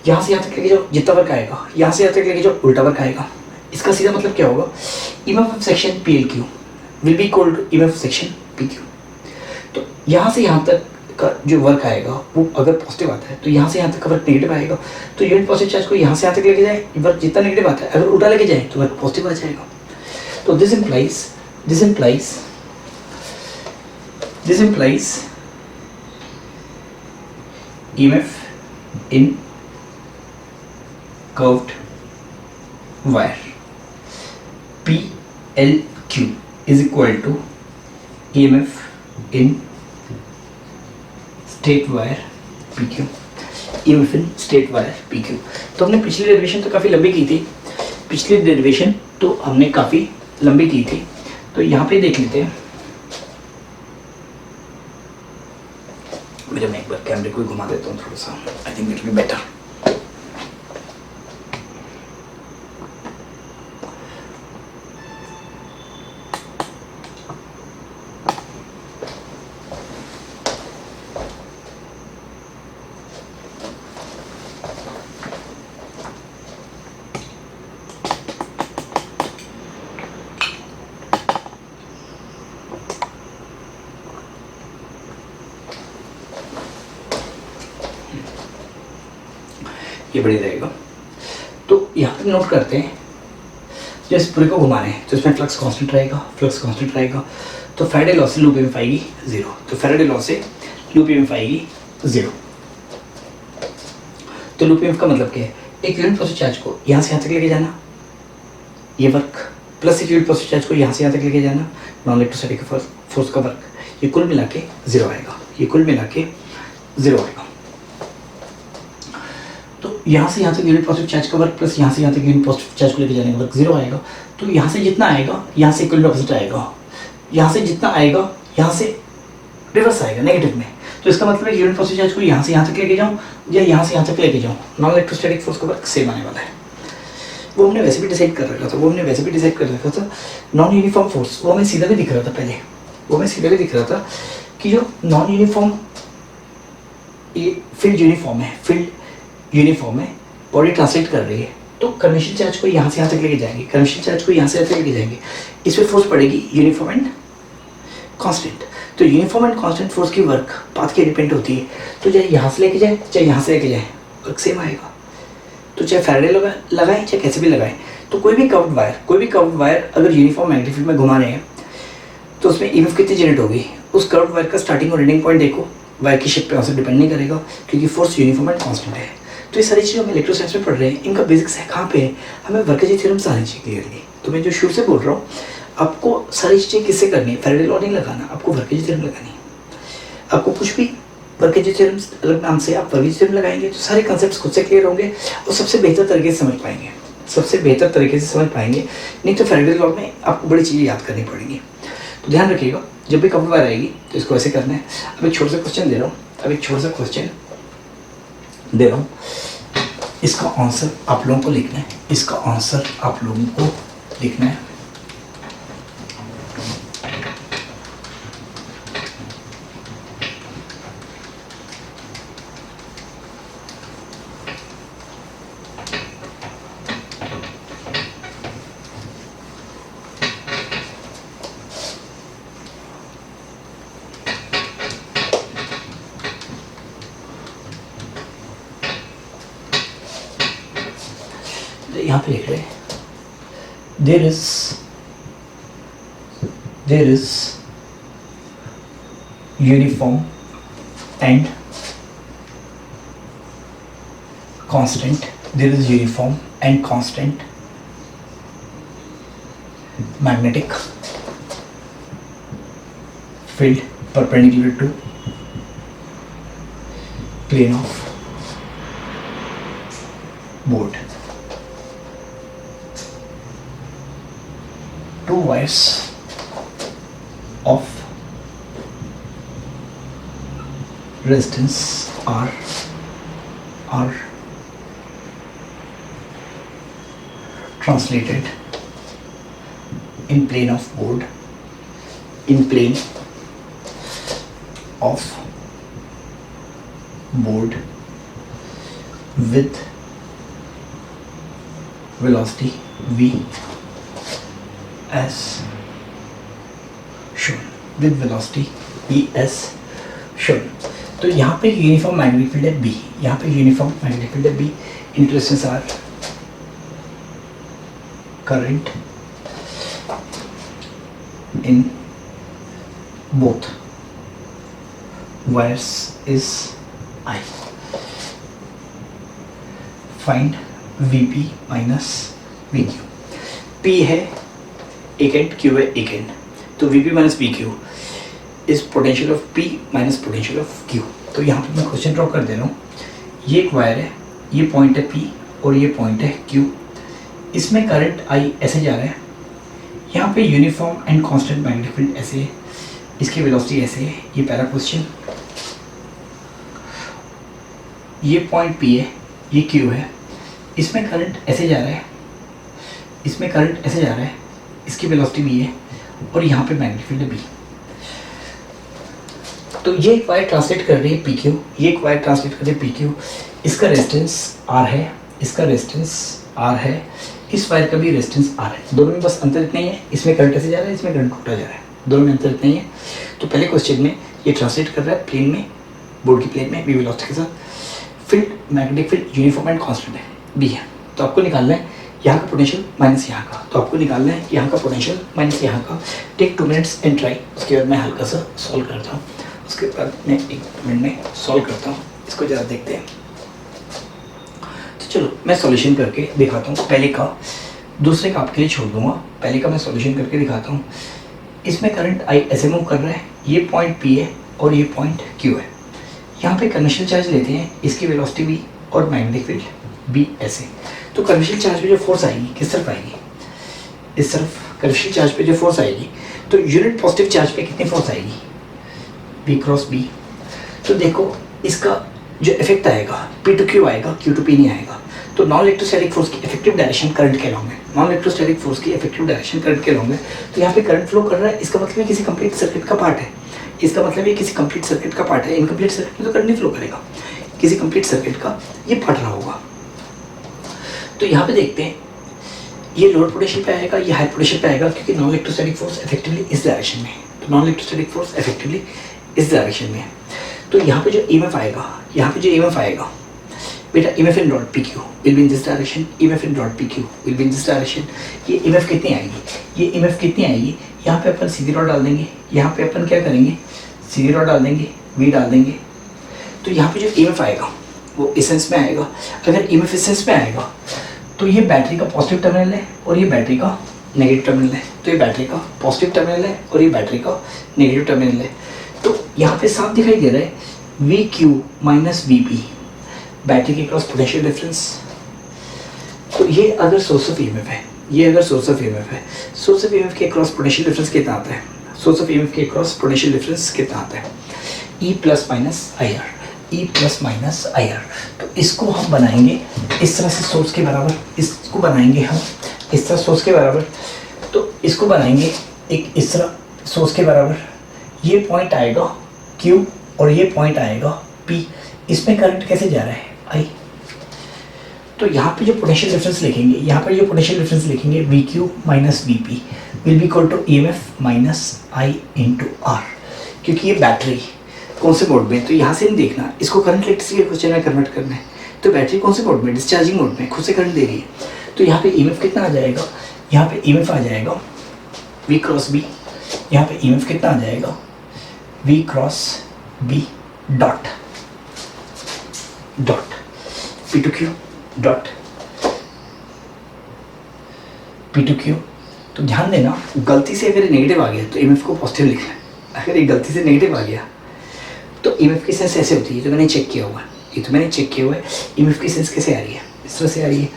यहाँ से यहाँ तक लेके जाओ, जितना वर्क आएगा यहाँ से यहाँ तक लेके जाओ, उल्टा वर्क आएगा। इसका सीधा मतलब क्या होगा, EMF of section PLQ will be equal to EMF of section PQ। तो यहाँ से यहाँ तक का जो वर्क आएगा वो अगर पॉजिटिव आता है तो यहाँ से यहाँ तक का वर्क नेगेटिव आएगा। तो यूनिट पॉजिटिव चार्ज को यहाँ से यहाँ तक लेके जाए, वर्क जितना नेगेटिव आता है अगर उल्टा लेके जाए तो वर्क पॉजिटिव आ जाएगा। तो this implies EMF in curved wire PLQ is equal to EMF in state wire PQ, EMF in state wire PQ। तो हमने पिछली डेरिवेशन तो काफ़ी लंबी की थी, तो यहाँ पे देख लेते हैं। मैं एक बार कैमरे को घुमा देता हूँ थोड़ा सा, I think it will be better. ये बढ़िया रहेगा। तो यहाँ पे नोट करते हैं, जो इस पूरे को घुमाने हैं तो इसमें फ्लक्स कांस्टेंट रहेगा, तो फैराडे लॉ से लूप EMF आएगी 0, तो फैराडे लॉ से लूप EMF आएगी 0। तो लूप EMF का मतलब क्या है, एक यूनिट पॉजिटिव चार्ज को यहाँ से यहाँ तक लेके जाना, ये वर्क, प्लस एक यूनिट पॉजिटिव चार्ज को यहाँ से यहाँ तक लेके जाना, नॉन इलेक्ट्रोस्टैटिक फोर्स का वर्क, ये कुल मिला के 0 आएगा। तो यहाँ से यहाँ तक यूनिट पॉजिटिव चार्ज का वर्क प्लस यहाँ से यहाँ तक यूनिट पॉजिटिव चार्ज को लेके जाने का वर्क 0 आएगा। तो यहाँ से जितना आएगा यहाँ से इक्वल अपोजिट आएगा, यहाँ से जितना आएगा यहाँ से रिवर्स आएगा नेगेटिव में। तो इसका मतलब है यूनिट पॉजिटिव चार्ज को यहाँ से यहाँ तक लेके जाऊँ या यहाँ से यहाँ तक लेके जाऊँ, नॉन इलेक्ट्रोस्टैटिक फोर्स का वर्क सेम आने वाला है। वो हमने वैसे भी डिसाइड कर रखा था, नॉन यूनिफॉर्म फोर्स वो हमें सीधा भी दिख रहा था पहले, कि जो नॉन यूनिफॉर्म फील्ड यूनिफॉर्म है, बॉडी ट्रांसलेट कर रही है, तो कन्वेंशन चार्ज को यहाँ से यहाँ तक लेके जाएंगे, इस पर फोर्स पड़ेगी यूनिफॉर्म एंड कांस्टेंट। तो यूनिफॉर्म एंड कांस्टेंट फोर्स की वर्क पाथ की डिपेंड होती है, तो चाहे यहाँ से लेके जाए चाहे यहाँ से लेके जाए वर्क सेम आएगा। तो चाहे फैराडे लगाएं चाहे कैसे भी लगाएं, तो कोई भी कर्व्ड वायर अगर यूनिफॉर्म मैग्नेटिक फील्ड में घुमा रहे हैं तो उसमें EMF कितनी जनरेट होगी, उस कर्व्ड वायर का स्टार्टिंग और एंडिंग पॉइंट देखो, वायर की शेप पे उससे डिपेंड नहीं करेगा क्योंकि फोर्स यूनिफॉर्म एंड कांस्टेंट है। तो ये सारी चीज़ें हम इलेक्ट्रोसाइंस में पढ़ रहे हैं, इनका बेसिक्स है कहाँ पे है, हमें वर्केजी थ्योरम्स आनी चाहिए क्लियरली। तो मैं जो शुरू से बोल रहा हूँ, आपको सारी चीज़ें किससे करनी है, फैराडे लॉ नहीं लगाना, आपको वर्केजी थ्योरम लगानी है। आपको कुछ भी वर्केजी थ्योरम्स अलग नाम से आप वर्केजी थ्योरम लगाएंगे तो सारे कॉन्सेप्ट्स खुद से क्लियर होंगे और सबसे बेहतर तरीके से समझ पाएंगे, नहीं तो फैराडे लॉ में आपको बड़ी चीज़ें याद करनी पड़ेंगी। तो ध्यान रखिएगा, जब भी कर्व्ड वायर आएगी तो इसको ऐसे करना है। अब एक छोटा सा क्वेश्चन दे रहा हूँ, इसका आंसर आप लोगों को लिखना है। यहाँ पे लिख रहे हैं, there is uniform and constant magnetic field perpendicular to plane of board. Two wires of resistance are translated in plane of board, in plane of board with velocity v as shown, with velocity v as shown. तो यहाँ पे uniform magnetic field है B, यहाँ पे uniform magnetic field है B, इंटरेस्टेंस are current in both wires is I. Find Vp minus Vq. P है एक एंड, Q है एक एंड, तो Vp minus Vq is potential of P minus potential of Q. तो यहाँ पे मैं क्वेश्चन ड्रॉ कर दे रहा हूँ. ये एक वायर है, ये पॉइंट है P और ये पॉइंट है Q. इसमें करंट I ऐसे जा रहा है, यहाँ पे uniform and constant magnetic field ऐसे है, इसकी वेलोसिटी ऐसे है. ये पहला क्वेश्चन. ये पॉइंट P है, ये Q है, इसमें करंट ऐसे जा रहा है, इसमें करंट ऐसे जा रहा है, इसकी वेलोसिटी V है और यहाँ पे मैग्नेटिक फील्ड है B. तो ये एक वायर ट्रांसलेट कर रही है PQ, ये एक वायर ट्रांसलेट कर रही है PQ. इसका रेजिस्टेंस R है, इसका रेजिस्टेंस R है, इस वायर का भी रेजिस्टेंस R है. दोनों में बस अंतर इतना ही है, इसमें करंट ऐसे जा रहा है, इसमें करंट उल्टा जा रहा है, दोनों में अंतर इतना ही है. तो पहले क्वेश्चन में ये ट्रांसलेट कर रहा है प्लेन में, बोर्ड की प्लेन में V वेलोसिटी के साथ. Field magnetic field uniform and constant है, B है. तो आपको निकालना है यहाँ का पोटेंशियल माइनस यहाँ का, तो आपको निकालना है यहाँ का पोटेंशियल माइनस यहाँ का. Take 2 minutes and try. उसके बाद मैं हल्का सा सॉल्व करता हूँ, उसके बाद मैं 1 मिनट में सॉल्व करता हूँ. इसको ज़रा देखते हैं. तो चलो मैं सॉल्यूशन करके दिखाता हूँ. पहले का दूसरे का आपके लिए छोड़ दूँगा, पहले का मैं सॉल्यूशन करके दिखाता हूँ. इसमें करंट I ऐसे मूव कर रहा है, ये पॉइंट P है और ये पॉइंट Q है. यहाँ पे कन्वेंशनल चार्ज लेते हैं, इसकी वेलोसिटी V और मैग्नेटिक फील्ड B ऐसे. तो कन्वेंशनल चार्ज पे जो फोर्स आएगी किस तरफ आएगी, इस तरफ. कन्वेंशनल चार्ज पे जो फोर्स आएगी, तो यूनिट पॉजिटिव चार्ज पे कितनी फोर्स आएगी, B क्रॉस B. तो देखो इसका जो इफेक्ट आएगा P टू Q आएगा, Q टू P नहीं आएगा. तो नॉन इलेक्ट्रोस्टैटिक फोर्स की इफेक्टिव डायरेक्शन करंट के अलॉन्ग है, नॉन इलेक्ट्रोस्टैटिक फोर्स की इफेक्टिव डायरेक्शन करंट के अलॉन्ग है. तो यहाँ पे करंट फ्लो कर रहा है, इसका मतलब किसी कंप्लीट सर्किट का पार्ट है, इसका मतलब ये किसी कंप्लीट सर्किट का पार्ट है. इनकम्प्लीट सर्किट में तो करंट नहीं फ्लो करेगा, किसी कंप्लीट सर्किट का ये पार्ट रहा होगा. तो यहाँ पे देखते हैं ये लोअर पोटेंशियल पे आएगा, ये हाई पोटेंशियल पे आएगा, क्योंकि नॉन इलेक्ट्रोस्टैटिक फोर्स इफेक्टिवली इस डायरेक्शन में है. तो नॉन इलेक्ट्रोस्टैटिक फोर्स इफेक्टिवली इस डायरेक्शन में है. तो यहाँ पे जो EMF आएगा, यहाँ पे जो EMF आएगा बेटा, EMF in dot PQ will be in this direction, EMF in dot PQ will be in this direction. ये EMF कितनी आएगी, ये EMF कितनी आएगी, यहाँ पे अपन सीधी रॉड डाल देंगे, यहाँ पे अपन क्या करेंगे, सीधी रॉड डाल देंगे, V डाल देंगे. तो यहाँ पे जो EMF आएगा वो एसेंस में आएगा. अगर EMF एसेंस में आएगा तो ये बैटरी का पॉजिटिव टर्मिनल है और ये बैटरी का नेगेटिव टर्मिनल है. तो ये बैटरी का पॉजिटिव टर्मिनल है और ये बैटरी का नेगेटिव टर्मिनल है. तो यहाँ पे साफ दिखाई दे रहा है VQ माइनस VP, बैटरी के क्रॉस पोटेंशियल डिफरेंस. तो ये अगर सोर्स ऑफ EMF है, ये अगर सोर्स ऑफ EMF है, सोर्स ऑफ EMF के क्रॉस पोटेंशियल डिफरेंस कितना आता है, सोर्स ऑफ EMF के क्रॉस पोटेंशियल डिफरेंस कितना आता है, E plus minus IR, E plus minus IR. तो इसको हम बनाएंगे इस तरह से सोर्स के बराबर, इसको बनाएंगे हम इस तरह सोर्स के बराबर. तो इसको बनाएंगे एक इस तरह सोर्स के बराबर. ये पॉइंट आएगा Q और ये पॉइंट आएगा P. इसमें करंट कैसे जा रहा है I. तो यहाँ पे जो पोटेंशियल डिफरेंस लिखेंगे, यहाँ पर जो पोटेंशियल डिफरेंस लिखेंगे VQ minus VP will be equal to EMF minus I into R. क्योंकि ये बैटरी कौन से मोड में, तो यहाँ से नहीं देखना, इसको करंट इलेक्ट्रिसिटी के क्वेश्चन में कन्वर्ट करना है. तो बैटरी कौन से मोड में, डिस्चार्जिंग मोड में, खुद से करंट दे रही है. तो यहाँ पे EMF कितना आ जाएगा, यहाँ पे EMF आ जाएगा V क्रॉस B. यहाँ पे EMF कितना आ जाएगा V cross B dot dot P to Q dot P to Q. तो ध्यान देना, गलती से अगर नेगेटिव आ गया तो EMF को पॉजिटिव लिखना है. अगर ये गलती से नेगेटिव आ गया तो EMF की सेंस ऐसे होती है. तो मैंने चेक किया हुआ है, ये तो मैंने चेक किया हुआ है. EMF की सेंस कैसे आ रही है, इस तरह से आ रही है,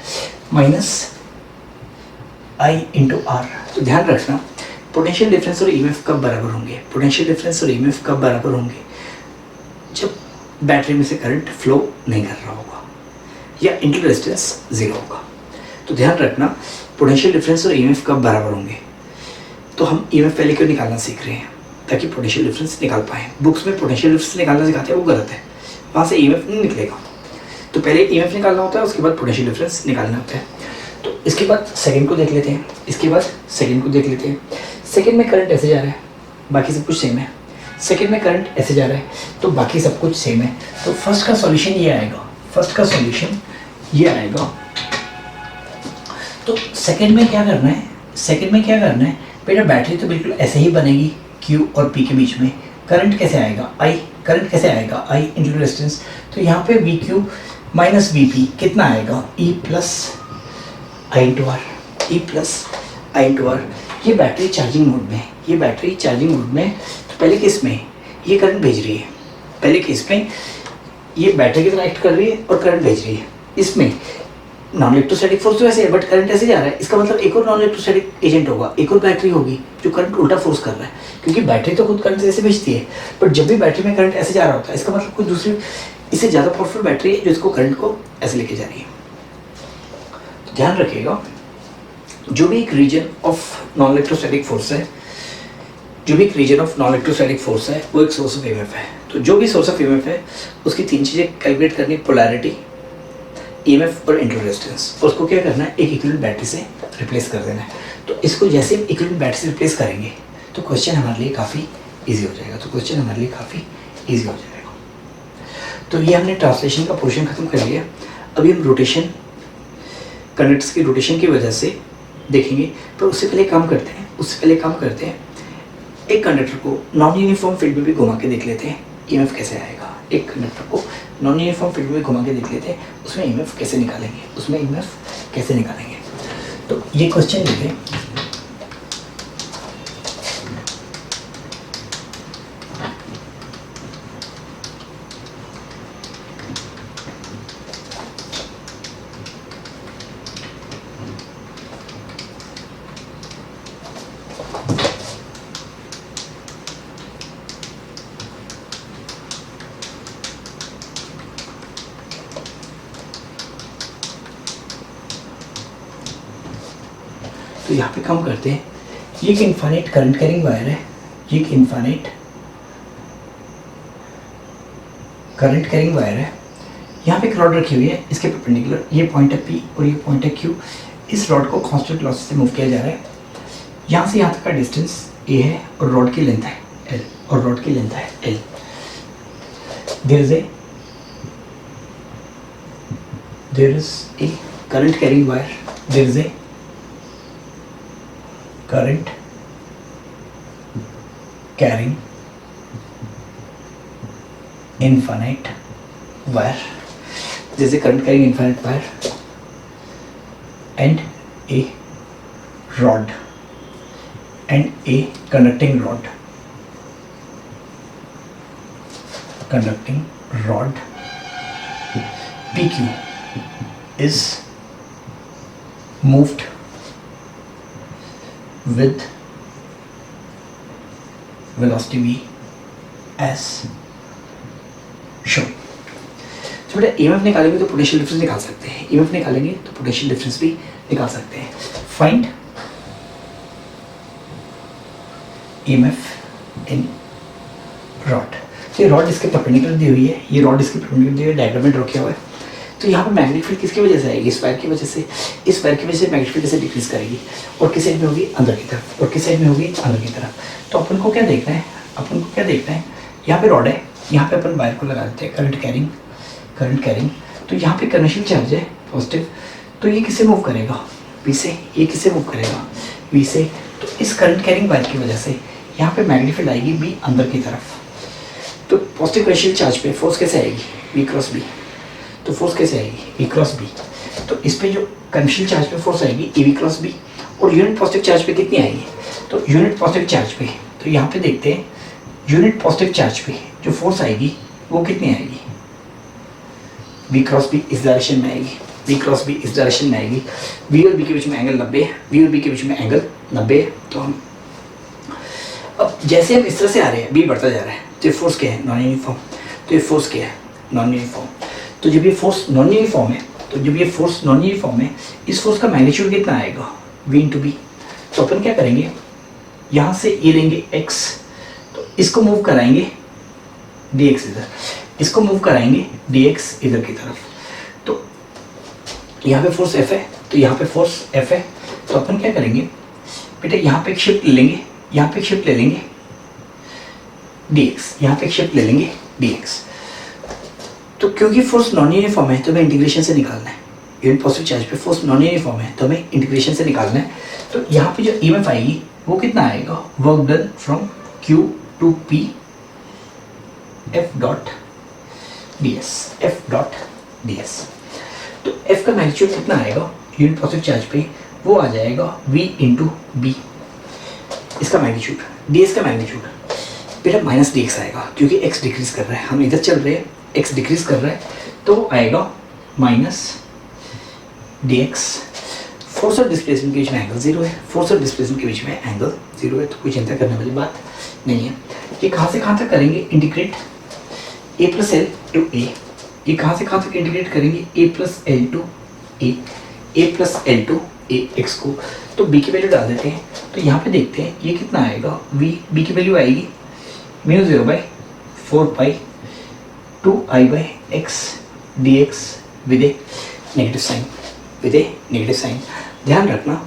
माइनस I इंटू R. तो ध्यान रखना पोटेंशियल डिफरेंस और EMF कब बराबर होंगे, पोटेंशियल डिफरेंस और EMF कब बराबर होंगे, जब बैटरी में से करंट फ्लो नहीं कर रहा होगा या इंटरनल रेजिस्टेंस 0 होगा। तो ध्यान रखना पोटेंशियल डिफरेंस और ईएमएफ कब बराबर होंगे। तो हम ईएमएफ पहले क्यों निकालना सीख रहे हैं, ताकि पोटेंशियल डिफरेंस निकाल पाएँ। बुक्स में पोटेंशियल डिफरेंस निकालना सिखाते हैं, वो गलत है, वहाँ से ईएमएफ नहीं निकलेगा। तो पहले ईएमएफ निकालना होता है, उसके बाद पोटेंशियल डिफरेंस निकालना होता है। तो इसके बाद सेकंड को देख लेते हैं, इसके बाद सेकंड को देख लेते हैं। सेकंड में करंट ऐसे जा रहा है, बाकी सब कुछ सेम है। सेकंड में करंट ऐसे जा रहा है, तो बाकी सब कुछ सेम है। तो फर्स्ट का सॉल्यूशन ये आएगा, फर्स्ट का सॉल्यूशन ये आएगा। तो सेकंड में क्या करना है, सेकंड में क्या करना है बेटा, बैटरी तो बिल्कुल ऐसे ही बनेगी Q और P के बीच में। करंट कैसे आएगा, I, करंट कैसे आएगा, I इंटू रेजिस्टेंस। तो यहाँ पे VQ माइनस VP कितना आएगा, E plus I into R, E plus I into R. ये बैटरी चार्जिंग मोड में, ये बैटरी चार्जिंग मोड में। तो पहले केस में ये करंट भेज रही है, पहले केस में ये बैटरी की तरह एक्ट कर रही है और करंट भेज रही है। इसमें नॉन इलेक्ट्रोस्टैटिक फोर्स तो ऐसे है, बट करंट ऐसे जा रहा है। इसका मतलब एक और नॉन इलेक्ट्रोस्टैटिक एजेंट होगा, एक और बैटरी होगी जो करंट उल्टा फोर्स कर रहा है, क्योंकि बैटरी तो खुद करंट ऐसे भेजती है, बट जब भी बैटरी में करंट ऐसे जा रहा होता है, इसका मतलब कोई दूसरी इससे ज़्यादा पावरफुल बैटरी है जो इसको करंट को ऐसे लेके जा रही है। तो ध्यान रखिएगा, जो भी एक region of non electrostatic force है, जो भी एक region of non electrostatic force है, वो एक सोर्स ऑफ ईएमएफ है। तो जो भी सोर्स ऑफ ईएमएफ है, उसकी तीन चीज़ें कैलकुलेट करनी, पोलैरिटी, ईएमएफ और इंटरनल रेजिस्टेंस। और उसको क्या करना है, एक इक्विवेलेंट बैटरी से रिप्लेस कर देना है। तो इसको जैसे इक्विवेलेंट बैटरी से रिप्लेस करेंगे तो क्वेश्चन हमारे लिए काफ़ी ईजी हो जाएगा, तो क्वेश्चन हमारे लिए काफ़ी ईजी हो जाएगा। तो ये हमने ट्रांसलेशन का पोर्शन खत्म कर लिया। अभी हम रोटेशन, कंडक्टर्स की रोटेशन की वजह से देखेंगे, पर उससे पहले काम करते हैं, एक कंडक्टर को नॉन यूनिफॉर्म फील्ड में भी घुमा के देख लेते हैं, ईएमएफ कैसे आएगा। एक कंडक्टर को नॉन यूनिफॉर्म फील्ड में घुमा के देख लेते हैं, उसमें ईएमएफ कैसे निकालेंगे, तो ये क्वेश्चन लेते हैं। तो यहाँ पे काम करते हैं। ये एक इनफाइनाइट करंट कैरिंग वायर है, ये एक इनफाइनाइट करंट कैरिंग वायर है। यहाँ पे एक रॉड रखी हुई है, इसके परपेंडिकुलर ये पॉइंट है P और ये पॉइंट है Q। इस रॉड को कांस्टेंट वेलोसिटी से मूव किया जा रहा है। यहाँ से यहाँ तक का डिस्टेंस A है और रॉड की लेंथ है L, और रॉड की लेंथ है L। there is a current carrying wire, there is a current carrying infinite wire, there is a current carrying infinite wire and a rod and a conducting rod PQ is moved with velocity v as shown। तो बेटा EMF निकालेंगे तो potential difference निकाल सकते हैं, EMF निकालेंगे तो potential difference भी निकाल सकते हैं। Find EMF in rod. तो ये रॉड इसके परपेंडिकुलर दी हुई है, ये रॉड इसके परपेंडिकुलर दी हुई है, डायग्राम में ड्रॉ किया हुआ है। तो यहाँ पर मैग्नेटिक फील्ड किसकी वजह से आएगी, इस वायर की वजह से। इस वायर की वजह से मैग्नेटिक फील्ड से डिक्रीज करेगी, और किस साइड में होगी, अंदर की तरफ, और किस साइड में होगी, अंदर की तरफ। तो अपन को क्या देखना है, यहाँ पे रॉड है, यहाँ पे अपन वायर को लगा देते हैं, करंट कैरिंग। तो यहाँ पे कनेक्शन चार्ज है पॉजिटिव, तो ये किससे मूव करेगा, V से। ये किससे मूव करेगा, V से। तो इस करंट कैरिंग वायर की वजह से यहाँ पे मैग्नेटिक फील्ड आएगी B अंदर की तरफ। तो पॉजिटिव कनेक्शन चार्ज पे फोर्स कैसे आएगी, V क्रॉस B। तो फोर्स कैसे आएगी, V क्रॉस B। तो इस पे जो कनेक्शन चार्ज पे फोर्स आएगी EV क्रॉस B, और यूनिट पॉजिटिव चार्ज पे कितनी आएगी, तो यूनिट पॉजिटिव चार्ज पे, तो यहाँ पे देखते हैं यूनिट पॉजिटिव चार्ज पे जो फोर्स आएगी वो कितनी आएगी, V क्रॉस B इस डायरेक्शन में आएगी, V क्रॉस B इस डायरेक्शन में आएगी। V और B के बीच में एंगल 90 है, V और B के बीच में एंगल 90 है। तो हम अब जैसे हम इस तरह से आ रहे हैं, B बढ़ता जा रहा है, तो ये फोर्स क्या है, नॉन यूनिफॉर्म। तो ये फोर्स क्या है, नॉन यूनिफॉर्म। तो जब ये फोर्स नॉन यूनिफॉर्म है, इस फोर्स का मैग्नीट्यूड कितना आएगा, v इंटू बी। तो अपन क्या करेंगे, यहाँ से ये लेंगे x, तो इसको मूव कराएंगे dx इधर, इसको मूव कराएंगे dx इधर की तरफ। तो यहाँ पे फोर्स F है, तो यहाँ पे फोर्स F है, तो अपन क्या करेंगे बेटा, यहाँ पे एक शिफ्ट ले लेंगे, यहाँ पे एक शिफ्ट ले लेंगे dx, यहाँ पे एक शिफ्ट ले लेंगे dx। तो क्योंकि फोर्स नॉन यूनिफॉर्म है तो हमें इंटीग्रेशन से निकालना है, यूनिट पॉजिटिव चार्ज पे फोर्स नॉन यूनिफॉर्म है तो हमें इंटीग्रेशन से निकालना है। तो यहाँ पे जो ईएमएफ आएगी वो कितना आएगा, work done from Q to P F dot ds। तो F का मैग्नीट्यूड कितना आएगा यूनिट पॉजिटिव चार्ज पे, वो आ जाएगा V इंटू बी, इसका मैग्नीट्यूड, ds का मैग्नीट्यूड बेटा माइनस dx आएगा, क्योंकि x डिक्रीज कर रहा है, हम इधर चल रहे हैं, x डिक्रीज कर रहा है, तो वो आएगा माइनस dx। फोर्स और डिस्प्लेसमेंट के बीच में एंगल जीरो है, फोर्स और डिस्प्लेसमेंट के बीच में एंगल जीरो है, तो कोई चिंता करने वाली बात नहीं है। ये कहाँ से कहाँ तक करेंगे integrate, a plus L to A, ये कहाँ से कहाँ तक इंटीग्रेट करेंगे, a plus L to A, a plus L to A X को। तो b की वैल्यू डाल देते हैं, तो यहाँ पे देखते हैं ये कितना आएगा, b की वैल्यू आएगी mu 0/4 2i by X D X with a negative sign, ध्यान रखना,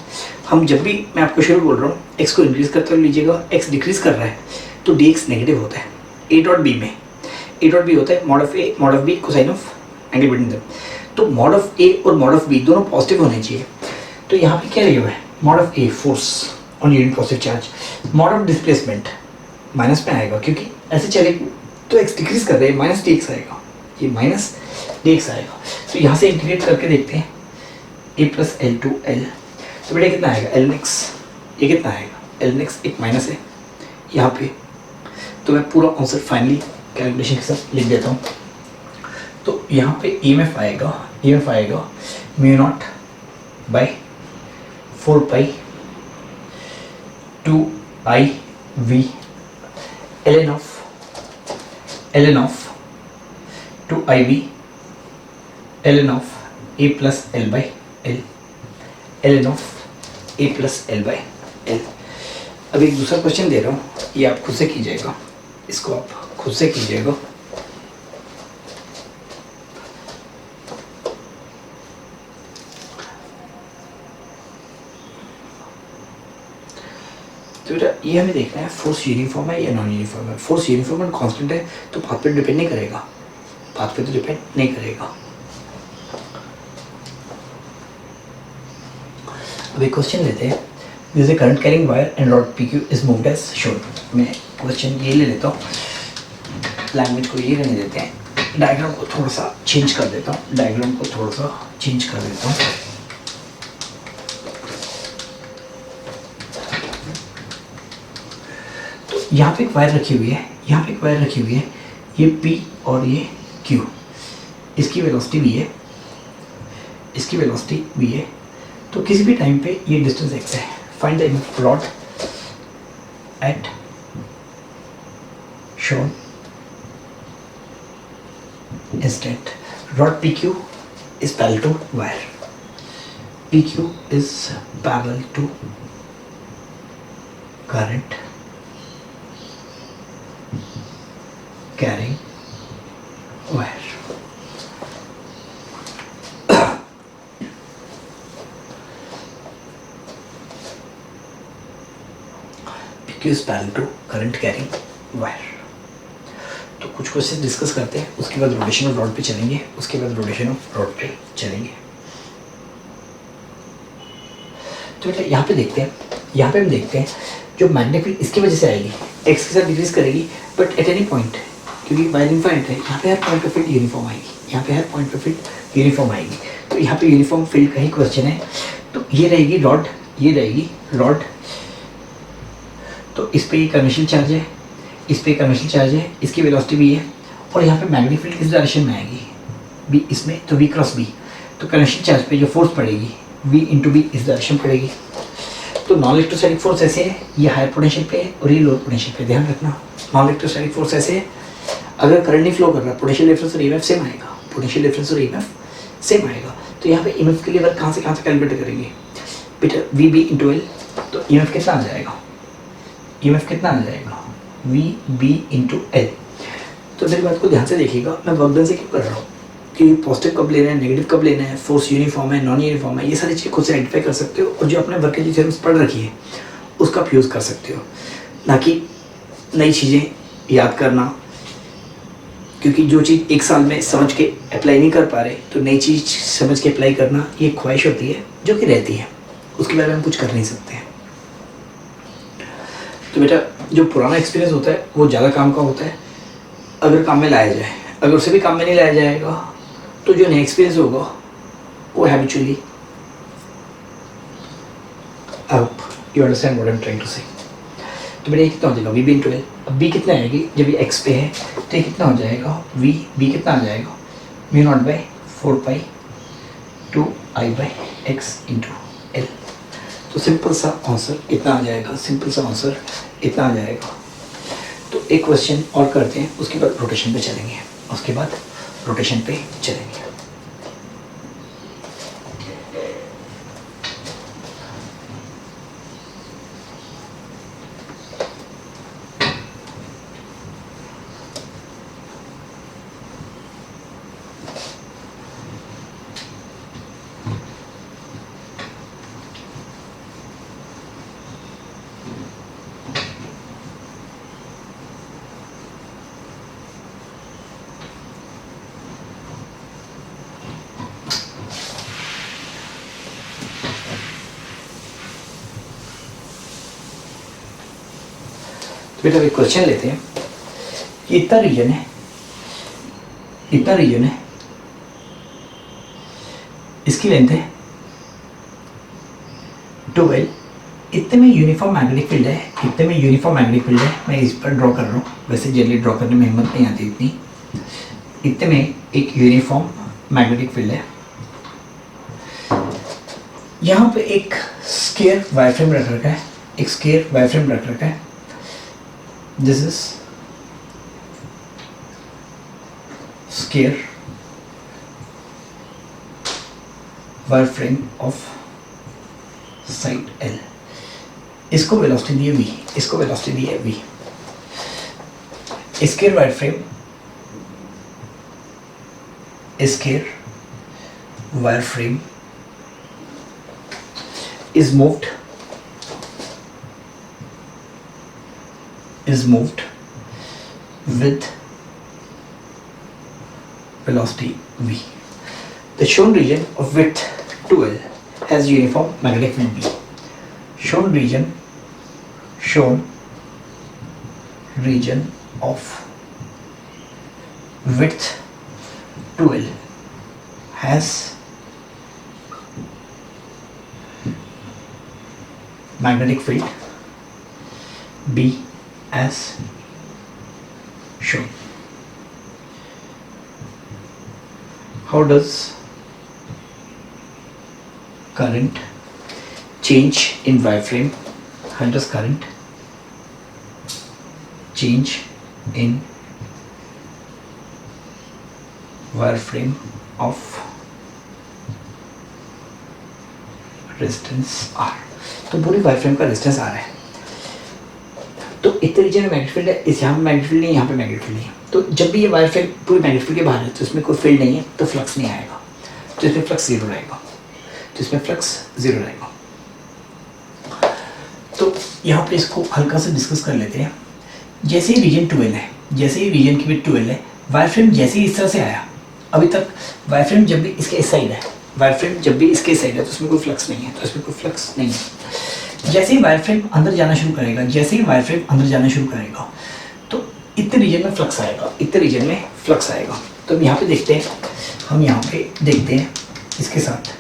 हम जब भी, मैं आपको शुरू बोल रहा हूँ, x को इंक्रीज करते हुए लीजिएगा, x डिक्रीज कर रहा है तो dx नेगेटिव होता है, a डॉट बी में, a डॉट बी होता है mod of a mod of b cosine of angle between them. तो मॉड ऑफ a और मॉड ऑफ b दोनों पॉजिटिव होने चाहिए। तो यहाँ पे क्या लिया हुआ है, mod of a force on unit positive charge, mod of displacement minus में आएगा, क्योंकि ऐसे चले तो x डिक्रीज कर रहे हैं, माइनस dx आएगा, ये माइनस dx आएगा। तो यहाँ से इंटीग्रेट करके देखते हैं a plus L to L, तो बेटा कितना आएगा एल एक्स, ये कितना आएगा एल एक्स, एक माइनस है यहाँ पे। तो मैं पूरा आंसर फाइनली कैलकुलेशन के साथ लिख देता हूँ। तो यहाँ पे ईएमएफ आएगा mu naught by 4 pi 2i v ln of 2iv ln of a plus L by L, ln of a plus L by L. अब एक दूसरा क्वेश्चन दे रहा हूँ, ये आप खुद से कीजिएगा, इसको आप खुद से कीजिएगा। तो बेटा ये हमें देखना है फोर्स यूनिफॉर्म है या नॉन यूनिफॉर्म है। फोर्स यूनिफॉर्म एंड कांस्टेंट है तो पाथ पे डिपेंड नहीं करेगा, पाथ पे तो डिपेंड नहीं करेगा। अब एक क्वेश्चन लेते हैं, use a current carrying wire and rod PQ is moved as shown. मैं क्वेश्चन ये ले लेता हूँ, लैंग्वेज को ये रहने देते हैं, डायग्राम को थोड़ा सा चेंज कर देता हूँ, तो यहाँ पे एक वायर रखी हुई है, ये P और ये Q, इसकी वेलोसिटी V है, तो किसी भी टाइम पे ये डिस्टेंस x है। Find the image rod at shown instant. रॉड PQ is parallel to wire, PQ is parallel to current carrying wire। PQ is parallel to current carrying wire। तो कुछ क्वेश्चन डिस्कस करते हैं, उसके बाद रोटेशन ऑफ रॉड पे चलेंगे, तो बेटा यहाँ पे हम देखते हैं जो मैग्नेटिक फील्ड इसकी वजह से आएगी, एक्स के साथ डिक्रीज करेगी, बट एट एनी पॉइंट, क्योंकि वायर इनफाइनाइट है, यहाँ पे हर पॉइंट पे फील्ड यूनिफॉर्म आएगी, तो यहाँ पे यूनिफॉर्म फील्ड का ही क्वेश्चन है। तो ये रहेगी रॉड, तो इस पे ये कन्वेंशनल चार्ज है, इसकी वेलोसिटी भी है, और यहाँ पे मैग्नेटिक फील्ड किस डायरेक्शन में आएगी, बी इसमें, तो V क्रॉस बी, तो कन्वेंशनल चार्ज पे जो फोर्स पड़ेगी V इंटू बी इस डायरेक्शन पड़ेगी। तो नॉन इलेक्ट्रोस्टैटिक फोर्स ऐसे है, ये हायर पोटेंशियल पे है और ये लोअर पोटेंशियल पे, ध्यान रखना। नॉन इलेक्ट्रोस्टैटिक फोर्स ऐसे है, अगर करंट नहीं फ्लो कर रहा, पोटेंशियल डिफरेंस और ईएमएफ सेम आएगा, पोटेंशियल डिफरेंस और ईएमएफ सेम आएगा। तो यहाँ पे ईएमएफ के लिए वर्क कहाँ से कैलकुलेट करेंगे बेटा, वी बी इंटू एल, तो ईएमएफ कितना आ जाएगा, ईएमएफ कितना आ जाएगा, वी बी इंटू एल। तो मेरी बात को ध्यान से देखिएगा, मैं वर्क डन से क्यों कर रहा हूँ कि पॉजिटिव कब लेना है, नेगेटिव कब लेना है, फोर्स यूनिफॉर्म है, नॉन यूनिफॉर्म है, ये सारी चीज़ें खुद से आइडेंटिफाई कर सकते हो, और जो आपने वर्क की थ्योरम्स पढ़ रखी है उसका आप यूज़ कर सकते हो, ना कि नई चीज़ें याद करना। क्योंकि जो चीज़ एक साल में समझ के अप्लाई नहीं कर पा रहे, तो नई चीज़ समझ के अप्लाई करना ये ख्वाहिश होती है जो कि रहती है, उसके बारे में हम कुछ कर नहीं सकते हैं। तो बेटा जो पुराना एक्सपीरियंस होता है वो ज़्यादा काम का होता है, अगर काम में लाया जाए। अगर उसे भी काम में नहीं लाया जाएगा तो जो नया एक्सपीरियंस होगा वो habitually, I hope you understand what I am trying to say. तो बेटा ये कितना हो जाएगा, वी बी इंटू एल। अब बी कितना आएगी, जब ये एक्स पे है तो ये कितना हो जाएगा, वी बी कितना आ जाएगा, mu naught by 4 pi 2 I by x into L. तो सिंपल सा आंसर इतना आ जाएगा, सिंपल सा आंसर इतना आ जाएगा। तो एक क्वेश्चन और करते हैं, उसके बाद रोटेशन पे चलेंगे, उसके बाद रोटेशन पे चलेंगे। तो बेटा एक क्वेश्चन लेते हैं, ये इतना रीजन है, इतना रीजन है, इसकी लेंथ है 12, इतने में यूनिफॉर्म मैग्नेटिक फील्ड है, इतने में यूनिफॉर्म मैग्नेटिक फील्ड है। मैं इस पर ड्रॉ कर रहा हूँ, वैसे जनरली ड्रॉ करने में हिम्मत नहीं आती इतनी। इतने में एक यूनिफॉर्म मैग्नेटिक फील्ड है, यहाँ पे एक स्केयर वायरफ्रेम रख रखा है, एक स्केयर वायरफ्रेम रख रखा है। This is square wireframe of side L। इसको वेलोसिटी दी है v, इसको वेलोसिटी दी है v। Square wireframe, square wireframe is moved with velocity v. The shown region of width 2L has uniform magnetic field B. Shown region of width 2L has magnetic field B as shown. How does current change in wireframe? How does current change in wireframe of resistance R? तो पूरी wireframe का resistance आ रहा है, तो इतने reason में magnetic field है, इस यहाँ पे मैग्नेटिक फील्ड नहीं, यहाँ पे मैग्नेटिक फील्ड नहीं है। तो जब भी ये वायरफ्रेम पूरी मैग्नेटिक फील्ड के बाहर है तो इसमें कोई फील्ड नहीं है, तो फ्लक्स नहीं आएगा, तो इसमें फ्लक्स जीरो रहेगा, तो इसमें फ्लक्स जीरो रहेगा। तो यहाँ पे इसको हल्का सा डिस्कस कर लेते हैं। जैसे ही रीजन 12 है, जैसे ही रीजन की भी 12 है, वायरफ्रेम जैसे ही इस तरह से आया, अभी तक वायरफ्रेम जब भी इसके इस साइड है, वायरफ्रेम जब भी इसके साइड है तो उसमें कोई फ्लक्स नहीं है, तो इसमें कोई फ्लक्स नहीं है। जैसे ही वायरफ्रेम अंदर जाना शुरू करेगा, जैसे ही वायरफ्रेम अंदर जाना शुरू करेगा तो इतने रीजन में फ्लक्स आएगा, इतने रीजन में फ्लक्स आएगा। तो हम यहाँ पे देखते हैं, हम यहाँ पे देखते हैं इसके साथ,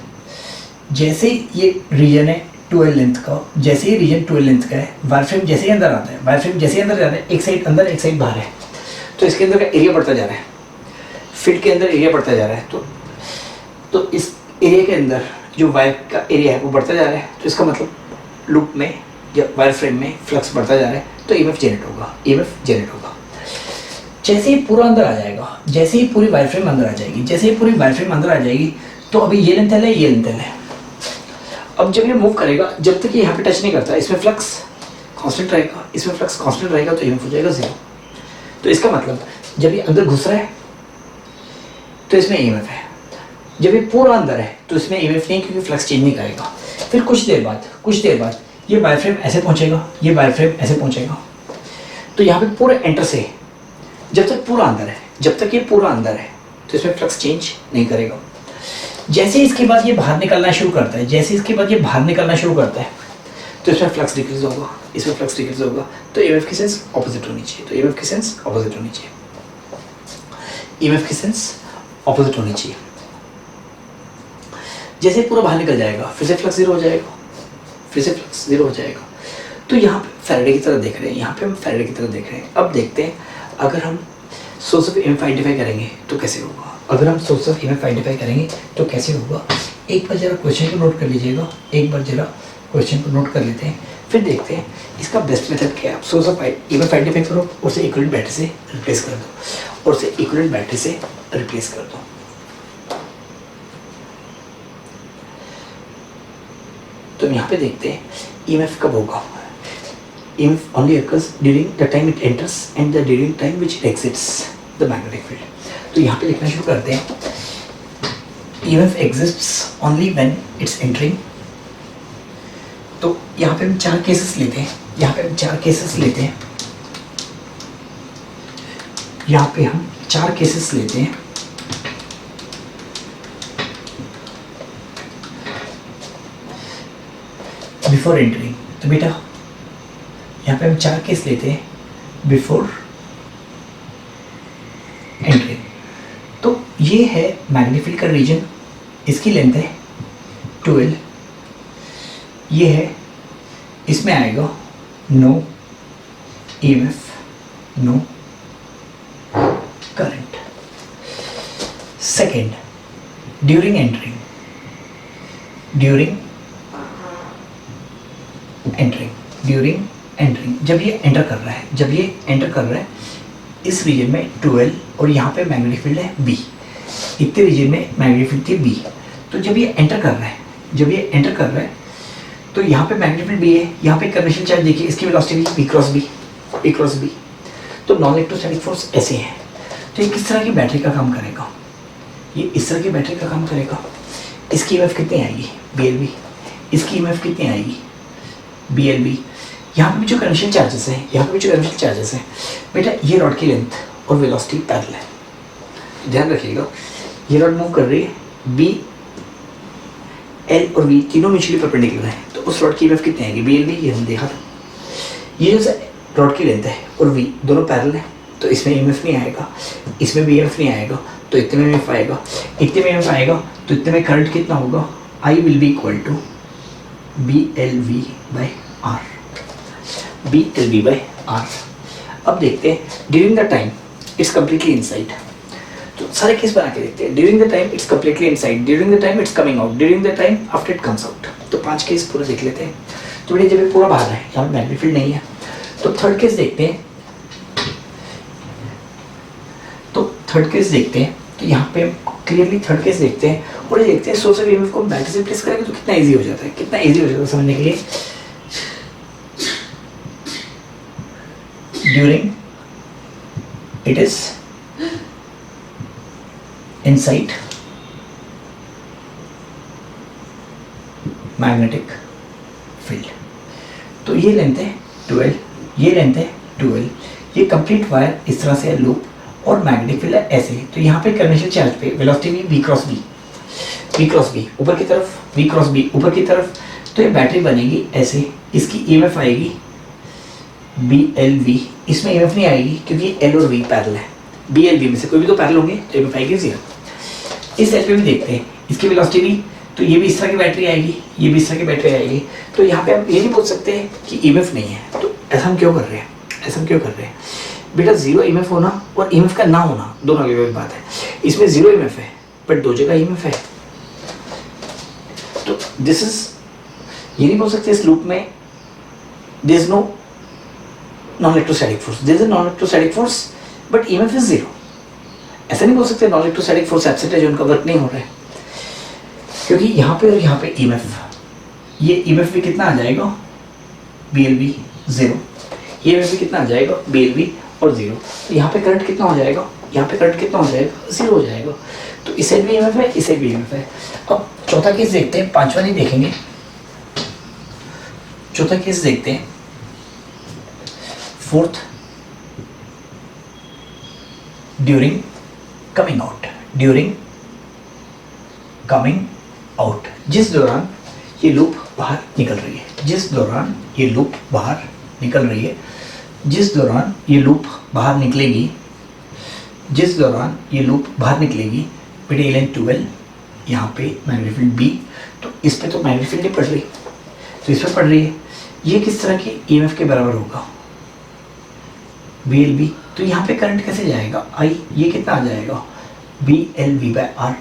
जैसे ये रीजन है 12 लेंथ का, जैसे ही रीजन 12 लेंथ का है, वायरफ्रेम जैसे ही अंदर आता है, वायरफ्रेम जैसे ही अंदर जाता है, एक साइड अंदर एक साइड बाहर है, तो इसके अंदर का एरिया बढ़ता जा रहा है, फील्ड के अंदर एरिया बढ़ता जा रहा है। तो इस एरिया के अंदर जो वायर का एरिया है वो बढ़ता जा रहा है, तो इसका मतलब लूप में या वायर फ्रेम में फ्लक्स बढ़ता जा रहा है, तो ईएमएफ जनरेट होगा, ईएमएफ जनरेट होगा। जैसे ही पूरा अंदर आ जाएगा, जैसे ही पूरी वायर फ्रेम अंदर आ जाएगी, जैसे ही पूरी वायर फ्रेम अंदर आ जाएगी, तो अभी ये लेंथ है, ये लेंथ है। अब जब ये मूव करेगा, जब तक ये यहाँ पे टच नहीं करता, इसमें फ्लक्स कांस्टेंट रहेगा, इसमें फ्लक्स कांस्टेंट रहेगा, तो ईएमएफ हो जाएगा 0। तो इसका मतलब जब ये अंदर घुस रहा है तो इसमें ईएमएफ है, जब ये पूरा अंदर है तो इसमें ईएमएफ नहीं, क्योंकि फ्लक्स चेंज नहीं करेगा। फिर कुछ देर बाद ये वायर फ्रेम ऐसे पहुंचेगा, ये वायर फ्रेम ऐसे पहुंचेगा। तो यहाँ पे पूरे एंटर से जब तक पूरा अंदर है, जब तक ये पूरा अंदर है, तो इसमें फ्लक्स चेंज नहीं करेगा। जैसे इसके बाद ये बाहर निकलना शुरू करता है, जैसे इसके बाद ये बाहर निकलना शुरू करता है, तो इसमें फ्लक्स डिक्रीज होगा, इसमें फ्लक्स डिक्रीज होगा। तो ईएमएफ की सेंस ऑपोजिट होनी चाहिए, तो ईएमएफ की सेंस ऑपोजिट होनी चाहिए, ईएमएफ की सेंस ऑपोजिट होनी चाहिए। जैसे पूरा बाहर निकल जाएगा, फिर से फ्लक्स 0 हो जाएगा, फिर से फ्लक्स 0 हो जाएगा। तो यहाँ पे फैराडे की तरह देख रहे हैं, यहाँ पे हम फैराडे की तरह देख रहे हैं। अब देखते हैं अगर हम सोर्स ऑफ ईएमएफ आइडेंटिफाई करेंगे तो कैसे होगा। अगर हम सोर्स ऑफ ईएमएफ आइडेंटिफाई करेंगे तो कैसे होगा, एक बार जरा क्वेश्चन को नोट कर लीजिएगा, एक बार जरा क्वेश्चन को नोट कर लेते हैं, फिर देखते हैं इसका बेस्ट मेथड क्या है। आप सोर्स ऑफ ईएमएफ आइडेंटिफाई करो, उसे इक्विवेलेंट बैटरी से रिप्लेस कर दो, और उसे इक्विवेलेंट बैटरी से रिप्लेस कर दो। तो यहाँ पे देखते हैं ईएमएफ कब होगा। EMF only occurs during the time it enters and the during time which it exits the magnetic field. तो यहाँ पे लिखना शुरू करते हैं, EMF exists only when it's entering। तो यहाँ पे हम 4 केसेस लेते हैं, यहाँ पे हम 4 केसेस लेते हैं, यहाँ पे हम 4 केसेस लेते हैं। बिफोर एंटरिंग, तो बेटा यहाँ पे हम 4 केस लेते हैं बिफोर एंट्री। तो ये है मैग्नेटिक फील्ड का रीजन, इसकी लेंथ है 12, ये है, इसमें आएगा no EMF, no current. Second, during entering, during entering, जब ये एंटर कर रहा है, जब ये एंटर कर रहा है इस रीजन में 12, और यहाँ पे मैग्नेटिक फील्ड है B, इतने रीजन में मैग्नेटिक फील्ड थी B। तो जब ये एंटर कर रहा है, जब ये एंटर कर रहा है, तो यहाँ पे मैग्नेटिक फील्ड B है, यहाँ पे कन्वेंशन चार्ज देखिए, इसकी वेलोसिटी B क्रॉस B। तो नॉन इलेक्ट्रोस्टैटिक फोर्स ऐसे है। तो ये किस तरह की बैटरी का काम करेगा, ये इस तरह की बैटरी का काम करेगा। इसकी ईएमएफ कितनी आएगी, BLB, इसकी ईएमएफ कितनी आएगी, BLB। यहाँ पे भी जो कन्वेंशन चार्जेस हैं, यहाँ पे भी जो कन्वेंशन चार्जेस हैं, बेटा ये रॉड की लेंथ और वेलोसिटी पैरेलल है, ध्यान रखिएगा। ये रॉड मूव कर रही है, B, L और V तीनों म्यूचुअली परपेंडिकुलर हैं, तो उस रॉड की ईएमएफ कितनी आएगी, BLB, ये हम देखा था। ये जो रॉड की लेंथ है और V दोनों पैरेलल हैं, तो इसमें ईएमएफ नहीं आएगा, इसमें भी ईएमएफ नहीं आएगा, तो इतने में ईएमएफ आएगा, इतने में ईएमएफ आएगा, तो इतने में करंट कितना होगा, I will be equal to BLV by R, BLV by R। अब देखते हैं during the time it's completely inside, तो सारे केस बना के देखते हैं। During the time it's completely inside, during the time it's coming out, during the time after it comes out. तो 5 केस पूरे देख लेते हैं। तो बेटे जब ये पूरा बाहर है, यहाँ पे मैग्नेटिक फील्ड नहीं है, तो थर्ड केस देखते हैं। तो यहाँ पे क्लियरली थर्ड केस देखते हैं, और ये देखते हैं सोर्स ऑफ ईएमएफ को बैटरी से रिप्लेस करेंगे तो कितना इजी हो जाता है, कितना इजी हो जाता है समझने के लिए। During it is inside magnetic field, तो ये लेंथ है 12, ये लेंथ है 12, ये कंप्लीट वायर इस तरह से है लूप, और मैग्नेटिक फील्ड है ऐसे। तो यहाँ पे कन्वेंशन चार्ज पे वेलोसिटी V क्रॉस B ऊपर की तरफ, V क्रॉस B ऊपर की तरफ। तो ये बैटरी बनेगी ऐसे, इसकी ईएमएफ आएगी BLV, इसमें ईएमएफ नहीं आएगी क्योंकि L और V पैरेलल है, BLV में से कोई भी तो पैरेलल होंगे, तो ईएमएफ आएगी 0। इस साइड पे भी देखते हैं, इसकी वेलोसिटी V, तो ये भी इस तरह की बैटरी आएगी, ये भी इस तरह की बैटरी आएगी। तो यहाँ पे हम ये नहीं बोल सकते कि ईएमएफ नहीं है। तो ऐसा हम क्यों कर रहे हैं, ऐसा हम क्यों कर रहे हैं बेटा? 0 ईएमएफ होना और ईएमएफ का ना होना दोनों अलग अलग बात है। इसमें 0 ईएमएफ है बट 2 जगह ईएमएफ है, तो दिस इज, ये नहीं बोल सकते इस लूप में there is no non electrostatic force, there is a non electrostatic force but EMF is zero. ऐसा नहीं बोल सकते नॉन इलेक्ट्रोस्टैटिक फोर्स एब्सेंट है जो उनका वर्क नहीं हो रहा है, क्योंकि यहाँ पे और यहाँ पे ईएमएफ, ये ईएमएफ भी कितना आ जाएगा, BLV जीरो, ईएमएफ भी कितना आ जाएगा, BLV और जीरो। तो यहाँ पे करंट कितना हो जाएगा, यहाँ पे करंट कितना हो जाएगा, जीरो हो जाएगा। तो इस साइड भी ईएमएफ है, इस साइड भी ईएमएफ है। अब चौथा केस देखते हैं, पांचवा नहीं देखेंगे, चौथा केस देखते हैं। Fourth, during coming out, during coming out, जिस दौरान ये लूप बाहर निकल रही है, जिस दौरान ये लूप बाहर निकल रही है, जिस दौरान ये लूप बाहर निकलेगी, जिस दौरान ये लूप बाहर निकलेगी, PD11 12, यहाँ पे मैग्नेटिक फील्ड B, तो इस पे तो मैग्नेटिक फील्ड नहीं पड़ रही, तो इस पे पड़ रही है। ये किस तरह की EMF के बराबर होगा, BLV। तो यहाँ पे करंट कैसे जाएगा, I, ये कितना आ जाएगा, BLV/R।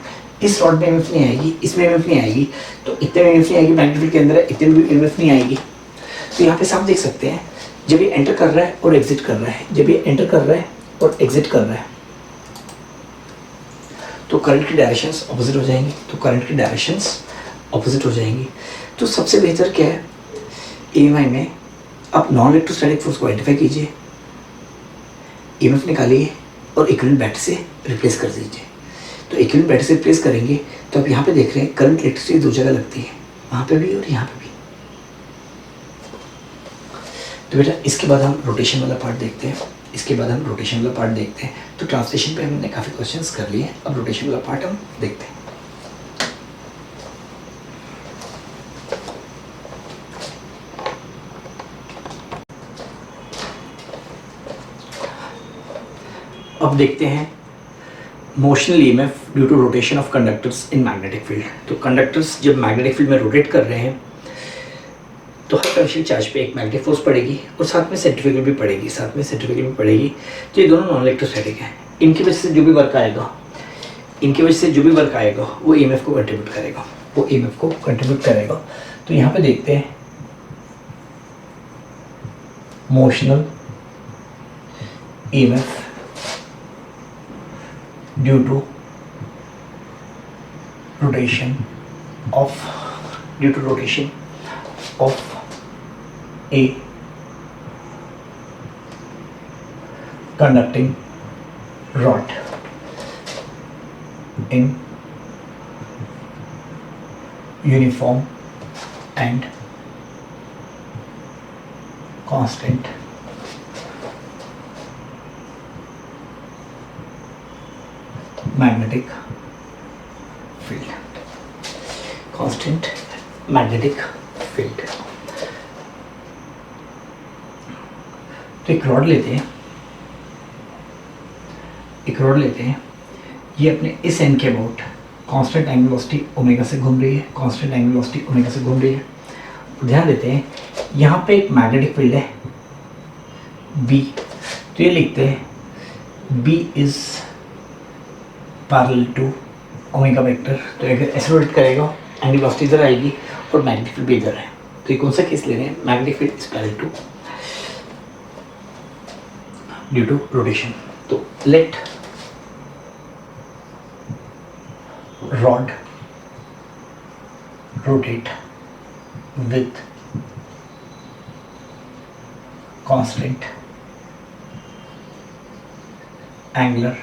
इस रॉड में EMF नहीं आएगी, इसमें EMF नहीं आएगी, तो इतने में EMF नहीं आएगी, मैग्नेटिक फील्ड के अंदर है, इतने में भी EMF नहीं आएगी। तो यहाँ पे साफ देख सकते हैं, जब ये एंटर कर रहा है और एग्जिट कर रहा है, जब ये एंटर कर रहा है और एग्जिट कर रहा है, तो करंट की डायरेक्शंस ऑपोजिट हो जाएंगी, तो करंट की डायरेक्शंस ऑपोजिट हो जाएंगी। तो सबसे बेहतर क्या है, EMI में आप नॉन इलेक्ट्रोस्टैटिक फोर्स को आइडेंटिफाई कीजिए, EMF निकालिए और इक्विवेलेंट बैटरी से रिप्लेस कर दीजिए। तो इक्विवेलेंट बैटरी से रिप्लेस करेंगे तो आप यहाँ पे देख रहे हैं करंट इलेक्ट्रिसिटी दो जगह लगती है, वहाँ पे भी और यहाँ पे भी। तो बेटा इसके बाद हम रोटेशन वाला पार्ट देखते हैं, इसके बाद हम रोटेशन वाला पार्ट देखते हैं। तो ट्रांसलेशन पे हमने काफ़ी क्वेश्चंस कर लिए, अब रोटेशन वाला पार्ट हम देखते हैं। अब देखते हैं motional EMF due to rotation of conductors in magnetic field. तो कंडक्टर्स जब मैग्नेटिक फील्ड में रोटेट कर रहे हैं तो हर टेंशियल चार्ज पे एक मैग्नेटिक फोर्स पड़ेगी और साथ में सेंट्रीफ्यूगल भी पड़ेगी, साथ में सेंट्रीफ्यूगल भी पड़ेगी। तो ये दोनों नॉन इलेक्ट्रोस्टैटिक हैं, इनकी वजह से जो भी वर्क आएगा, इनकी वजह से जो भी वर्क आएगा वो EMF को कंट्रीब्यूट करेगा, वो EMF को कंट्रीब्यूट करेगा। तो यहाँ पे देखते हैं motional EMF due to rotation of a conducting rod in uniform and constant magnetic field, constant magnetic field। तो एक रॉड लेते हैं, एक रॉड लेते हैं, ये अपने इस एंड के about constant angular velocity omega से घूम रही है, कांस्टेंट एंगुलर वेलोसिटी ओमेगा से घूम रही है। ध्यान देते हैं यहाँ पे एक मैग्नेटिक फील्ड है B, तो ये लिखते हैं B is parallel to omega vector. तो अगर ऐसे रोटेट करेगा एंगुलर वेलोसिटी इधर आएगी और मैग्नेटिक फील्ड भी इधर है। तो ये कौन सा केस ले रहे हैं, magnetic field is parallel to due to rotation. तो let rod rotate with constant angular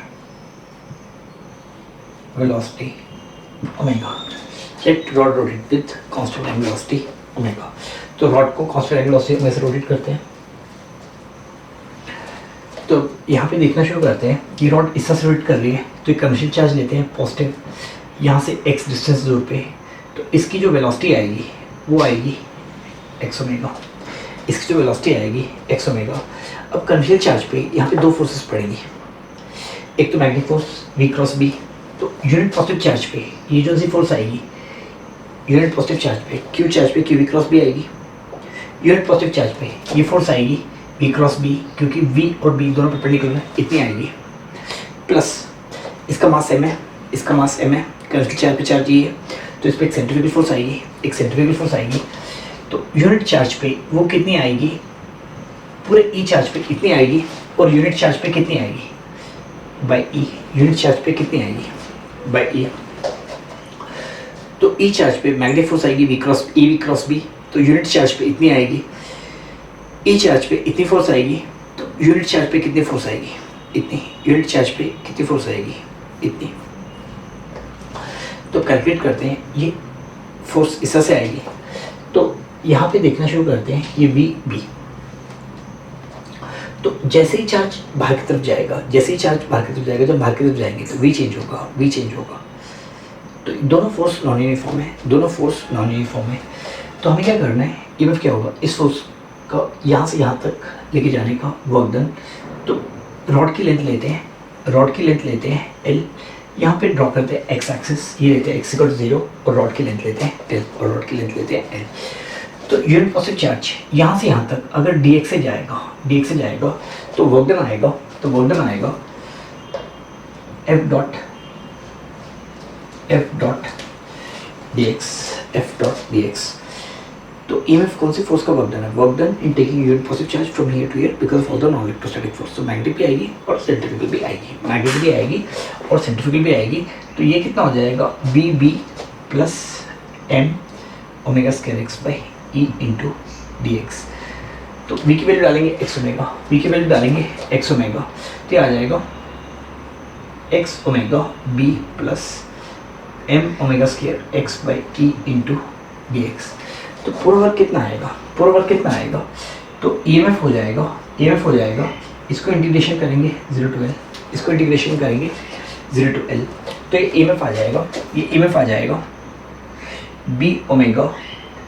velocity omega. Let rod rotate with constant angular velocity omega. तो रॉड को कांस्टेंट एंगुलर वेलोसिटी में से रोटेट करते हैं। तो यहाँ पे देखना शुरू करते हैं कि रॉड इस तरह से रोटेट कर रही है, तो एक कमर्शियल चार्ज लेते हैं पॉजिटिव, यहाँ से x डिस्टेंस दूर पे, तो इसकी जो वेलोसिटी आएगी वो आएगी x ओमेगा, इसकी जो वेलोसिटी आएगी x ओमेगा। अब कमर्शियल चार्ज पे यहाँ पे दो फोर्सेस पड़ेंगी, एक तो magnetic force V cross B, तो यूनिट पॉजिटिव चार्ज पे ये जो सी फोर्स आएगी, यूनिट पॉजिटिव चार्ज पे Q चार्ज पे QV क्रॉस B आएगी, यूनिट पॉजिटिव चार्ज पे ये फोर्स आएगी V क्रॉस B, क्योंकि V और B दोनों परपेंडिकुलर हैं, इतनी आएगी, प्लस इसका मास m है, इसका मास m है, कमर्शियल चार्ज पे चार्ज ये है, तो इस पर एक सेंट्रीफ्यूगल फोर्स आएगी, एक सेंट्रीफ्यूगल फोर्स आएगी। तो यूनिट चार्ज पे वो कितनी आएगी, पूरे ई चार्ज पे इतनी आएगी और यूनिट चार्ज पे कितनी आएगी, बाई ई, यूनिट चार्ज पे कितनी आएगी बाई ई। तो ई चार्ज पे मैग्नेटिक फोर्स आएगी वी क्रॉस बी, तो यूनिट चार्ज पे इतनी आएगी। ई चार्ज पे इतनी फोर्स आएगी, तो यूनिट चार्ज पे कितनी फोर्स आएगी इतनी। यूनिट चार्ज पे कितनी फोर्स आएगी इतनी। तो कैलकुलेट करते हैं, ये फोर्स इस तरह से आएगी। तो यहाँ पे देखना शुरू करते हैं, ये वी बी। तो जैसे ही चार्ज बाहर की तरफ जाएगा, जैसे ही चार्ज बाहर की तरफ जाएगा, जब बाहर की तरफ जाएंगे तो वी चेंज होगा, वी चेंज होगा। तो दोनों फोर्स नॉन यूनिफॉर्म है, दोनों फोर्स नॉन यूनिफॉर्म है। तो हमें क्या करना है, ईएमएफ क्या होगा, इस फोर्स का यहाँ से यहाँ तक लेके जाने का वर्क डन। तो रॉड की लेंथ लेते हैं, रॉड की लेंथ लेते हैं एल, यहाँ पे ड्रॉ करते हैं एक्स एक्सिस, ये लेते हैं एक्स इक्वल टू 0 और रॉड की लेंथ लेते हैं एल, और रॉड की लेंथ लेते हैं एल। तो यूनिट पॉजिटिव चार्ज यहाँ से यहाँ तक अगर dx से जाएगा, dx से जाएगा तो वर्क डन आएगा, तो वर्क डन आएगा f डॉट dx। तो ईएमएफ कौन सी फोर्स का वर्क डन है, work done in taking unit positive charge from here to here because of the non electrostatic force. तो मैग्नेटिक भी आएगी और सेंट्रीफ्यूगल भी आएगी, मैग्नेटिक भी आएगी और सेंट्रीफ्यूगल भी आएगी। तो ये कितना हो जाएगा, B B plus M omega square X by E into D X. तो v की वैल्यू डालेंगे एक्स ओमेगा, v की वैल्यू डालेंगे एक्स ओमेगा, तो ये आ जाएगा X omega B plus M omega square X by E into D X. तो पूरा वर्क कितना आएगा, पूरा वर्क कितना आएगा, तो ईएमएफ हो जाएगा, ईएमएफ हो जाएगा, इसको इंटीग्रेशन करेंगे 0 to L, इसको इंटीग्रेशन करेंगे 0 to L, तो ये ईएमएफ आ जाएगा, ये ईएमएफ आ जाएगा B omega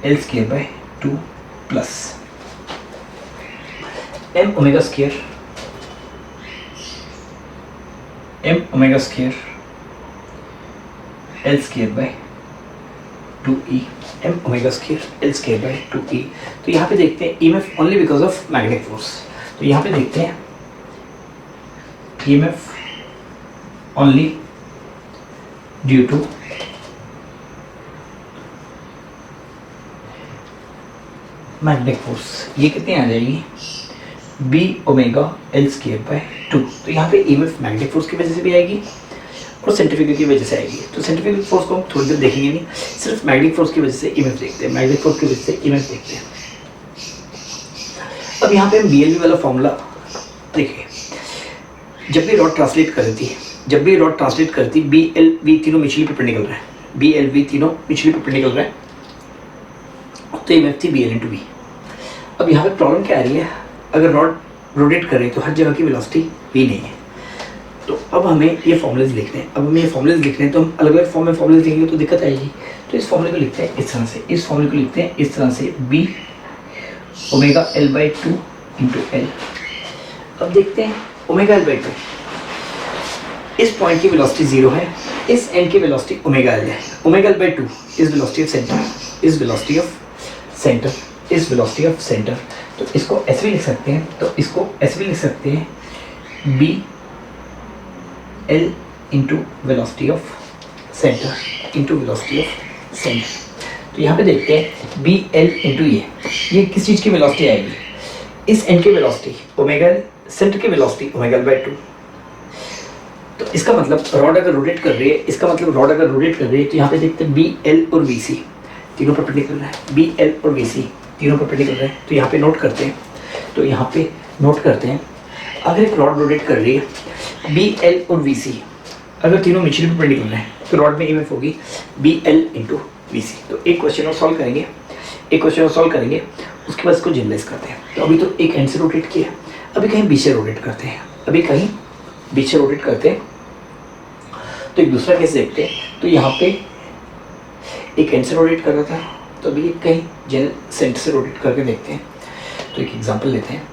L square by 2 plus M omega square L square by 2e, M omega square L square by 2e। तो यहाँ पे देखते हैं EMF only because of magnetic force. तो यहाँ पे देखते हैं EMF only due to magnetic force, ये कितनी आ जाएगी, B omega L square by 2। तो यहाँ पे ईएमएफ मैग्नेटिक फोर्स की वजह से भी आएगी और सेंट्रीफ्यूगल की वजह से आएगी। तो सेंट्रीफ्यूगल फोर्स को हम थोड़ी देर देखेंगे नहीं, सिर्फ मैग्नेटिक फोर्स की वजह से ईएमएफ देखते हैं, मैग्नेटिक फोर्स की वजह से ईएमएफ देखते हैं। अब यहाँ पे हम बीएलवी वाला फॉर्मूला देखिए, जब भी रॉड ट्रांसलेट करती है, जब भी रॉड ट्रांसलेट करती बी एल वी तीनों म्यूचुअली परपेंडिकुलर है, बी एल वी तीनों म्यूचुअली परपेंडिकुलर है, तो ईएमएफ थी बी एल इंटू वी। अब यहाँ पे प्रॉब्लम क्या आ रही है, अगर रॉड रोटेट कर रही है तो हर जगह की वेलोसिटी वी नहीं है। तो अब हमें ये फॉर्मूलेज लिखने हैं, अब हमें ये फॉर्मूलेज लिखने हैं, तो हम अलग अलग फॉर्म में फॉर्मूलेज लिखेंगे तो दिक्कत आएगी। तो इस फॉर्मूले को लिखते हैं इस तरह से, इस फॉर्मूले को लिखते हैं इस तरह से, B omega L by 2 into L. अब देखते हैं ओमेगा एल बाई 2, इस पॉइंट की वेलोसिटी 0 है, इस एंड की वेलोसिटी ओमेगा एल है। Omega L by 2 is velocity of centre, is velocity of centre, is velocity of centre. तो इसको ऐसे भी लिख सकते हैं, तो इसको ऐसे भी लिख सकते हैं, B L into velocity of centre into velocity of centre. तो यहाँ पे देखते हैं बी एल इंटू ये किस चीज़ की वेलोसिटी आएगी, इस एंड की वेलोसिटी ओमेगा एल, सेंटर की वेलोसिटी ओमेगा एल बाई 2। तो इसका मतलब रॉड अगर रोटेट कर रही है, इसका मतलब रॉड अगर रोटेट कर रही है, तो यहाँ पे देखते हैं बी एल और वी सी तीनों परपेंडिकुलर है, बी एल और वी सी तीनों परपेंडिकुलर है। तो यहाँ पे नोट करते हैं, तो यहाँ पे नोट करते हैं, अगर एक रॉड रोटेट कर रही है बी एल और वी सी, अगर तीनों म्यूचुअली परपेंडिकुलर हैं तो रॉड में ईएमएफ होगी B L into V C. तो एक क्वेश्चन और सॉल्व करेंगे, एक क्वेश्चन और सॉल्व करेंगे, उसके बाद इसको जनरलाइज करते हैं। तो अभी तो एक एंड से रोटेट किया, अभी कहीं बीच से रोटेट करते हैं, अभी कहीं बीच से रोटेट करते हैं। तो एक दूसरा केस देखते हैं, तो यहाँ पे एक एंड से रोटेट कर रहा था, तो अभी कहीं जनरल सेंटर से रोटेट करके देखते हैं। तो एक एग्जांपल लेते हैं,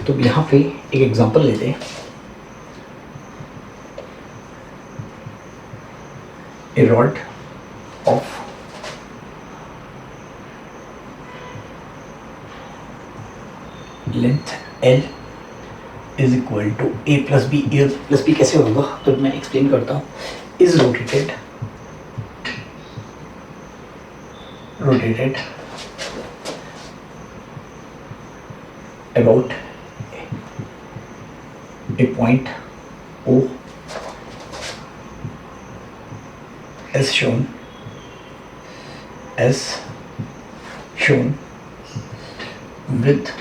तो यहाँ पे एक एग्जांपल लेते हैं। a rod of length L is equal to a plus b. a plus b कैसे होगा तो मैं एक्सप्लेन करता हूँ. is rotated about a point O as shown with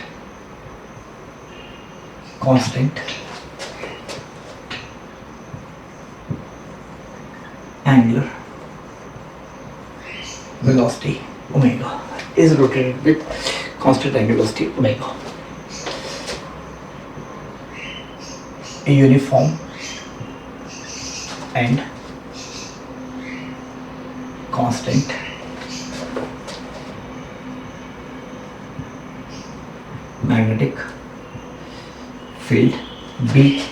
constant angular velocity omega. Is rotated with constant angular velocity omega. A uniform and constant magnetic field B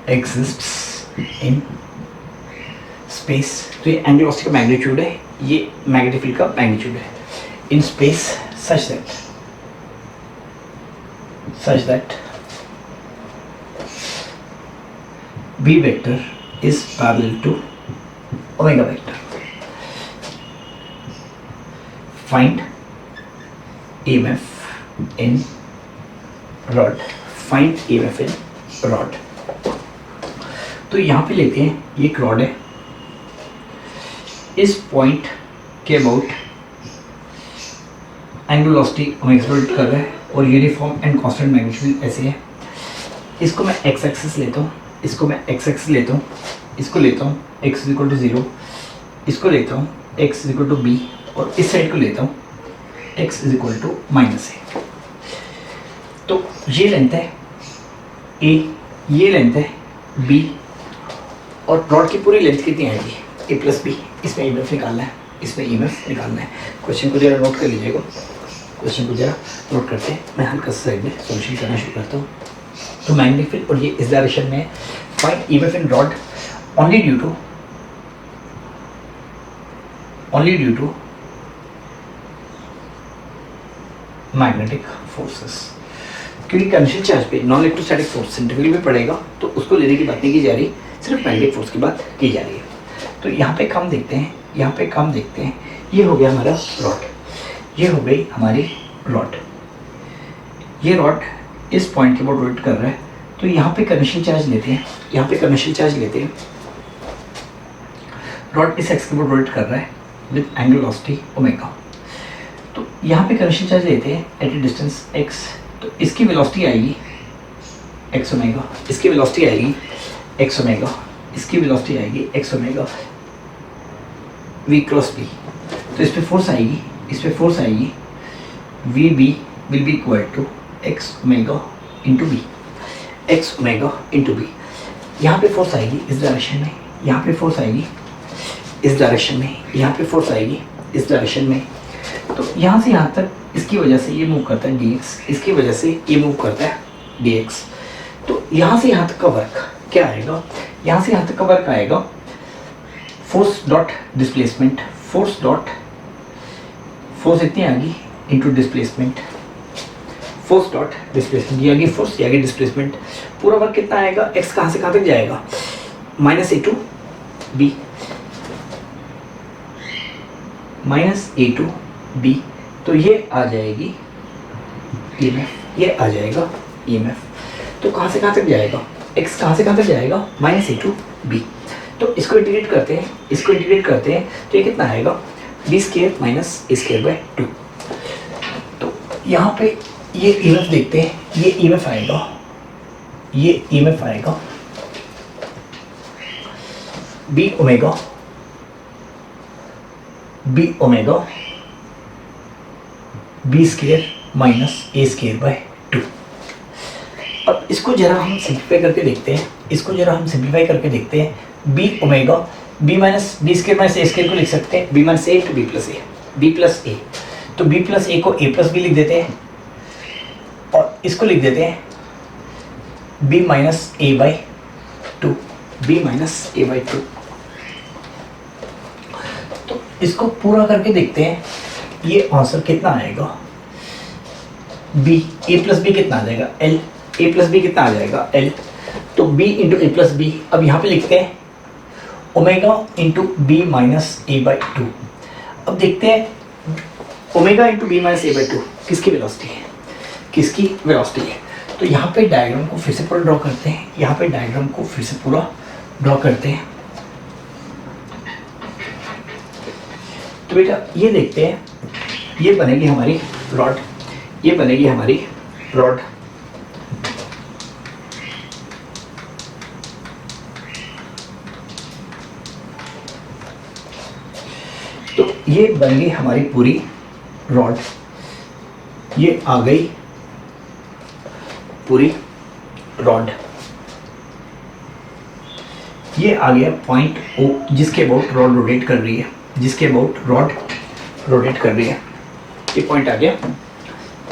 exists in space. तो ये angular velocity का magnitude है, ये magnetic field का magnitude है in space such that B vector is parallel to omega vector. Find EMF in rod. Find EMF in rod. तो यहाँ पे लेते हैं, ये एक रॉड है, इस पॉइंट के अबाउट एंगुलर वेलोसिटी ओमेगा से रोटेट कर रहा है और यूनिफॉर्म एंड कांस्टेंट मैग्नीट्यूड ऐसे है. इसको मैं एक्स एक्सिस लेता हूँ, इसको मैं एक्स एक्सिस लेता हूँ, इसको लेता हूँ x इज इक्वल टू 0, इसको लेता हूँ x is equal to b और इस साइड को लेता हूँ x is equal to minus a. तो ये लेंथ है a, ये लेंथ है b और रॉड की पूरी लेंथ कितनी आएगी a प्लस b. इसमें EMF निकालना है, इसमें EMF निकालना है. क्वेश्चन को जरा नोट कर लीजिएगा, क्वेश्चन को जरा नोट करते हैं. मैं हल्का सा साइड में सॉल्यूशन करना शुरू करता हूँ. तो मैग्नेटिक फील्ड और ये इस डायरेक्शन में. Find EMF in rod only due to magnetic forces. क्योंकि कंडीशन चार्ज पे नॉन इलेक्ट्रोस्टैटिक फोर्स सेंट्रिफ्यूगल में पड़ेगा तो उसको लेने की बात नहीं की जा रही, सिर्फ मैग्नेटिक फोर्स की बात की जा रही है. तो यहाँ पे काम देखते हैं, यहाँ पे काम देखते हैं. ये हो गया हमारा रॉड, ये हो गई हमारी रॉड. ये रॉड इस पॉइंट के ऊपर रोटेट कर रहा है. तो यहाँ पे कंडीशन चार्ज लेते हैं, यहाँ पे कंडीशन चार्ज लेते हैं. रॉड इस एक्स के ऊपर रोटेट कर रहा है विद एंगुलर वेलोसिटी ओमेगा. तो यहाँ पे कंडीशन चार्ज लेते हैं एट ए डिस्टेंस x. तो इसकी वेलोसिटी आएगी x ओमेगा, इसकी वेलोसिटी आएगी x ओमेगा, इसकी वेलोसिटी आएगी x omega v cross b. तो इस पे फोर्स आएगी, इस पे फोर्स आएगी v b will be equal to x omega into b, x omega into b. यहाँ पे फोर्स आएगी इस डायरेक्शन में, यहाँ पे फोर्स आएगी इस डायरेक्शन में, यहाँ पे फोर्स आएगी इस डायरेक्शन में. तो यहाँ से यहाँ तक इसकी वजह से ये मूव करता है dx, इसकी वजह से ये मूव करता है dx. तो यहाँ से यहाँ तक का वर्क क्या आएगा, यहाँ से यहाँ तक का वर्क आएगा फोर्स डॉट डिस्प्लेसमेंट. फोर्स इतनी आ गई into displacement, force dot displacement. ये आ गई फोर्स, ये आ गई डिस्प्लेसमेंट. पूरा वर्क कितना आएगा, x कहाँ से कहाँ तक जाएगा, minus a to b, minus a to b. तो ये आ जाएगी EMF, ये आ जाएगा EMF. तो कहाँ से कहाँ तक जाएगा, x कहाँ से कहाँ तक जाएगा, माइनस a टू b. तो इसको इंटीग्रेट करते हैं, इसको इंटीग्रेट करते हैं तो ये कितना आएगा b square minus a square by 2. तो यहाँ पे ये EMF देखते हैं, ये EMF आएगा, ये EMF आएगा b omega b square minus a square by 2. अब इसको जरा हम सिंप्लीफाई करके देखते हैं, इसको जरा हम सिंप्लीफाई करके देखते हैं. b omega b minus b square minus a square को लिख सकते हैं b minus a into b plus a, b plus a. तो b प्लस a को a प्लस b लिख देते हैं और इसको लिख देते हैं b minus a by 2, b minus a by 2. इसको पूरा करके देखते हैं ये आंसर कितना आएगा। बी ए प्लस बी कितना आ जाएगा एल, ए प्लस बी कितना आ जाएगा एल, तो B into A plus B. अब यहाँ पे लिखते हैं omega into B minus A by two. अब देखते हैं omega into B minus A by two किसकी वेलोसिटी है, किसकी वेलोसिटी है। तो यहाँ पे डायग्राम को फिर से पूरा ड्रॉ करते हैं, यहाँ पे डायग्राम को फिर से पूरा ड्रॉ करते हैं। तो बेटा ये देखते हैं, ये बनेगी हमारी रॉड, ये बनेगी हमारी रॉड। तो ये बन गई हमारी पूरी रॉड, ये आ गई पूरी रॉड, ये आ गया पॉइंट ओ जिसके अबाउट रॉड रोटेट कर रही है, जिसके अबाउट रॉड रोटेट कर रही है। ये पॉइंट आ गया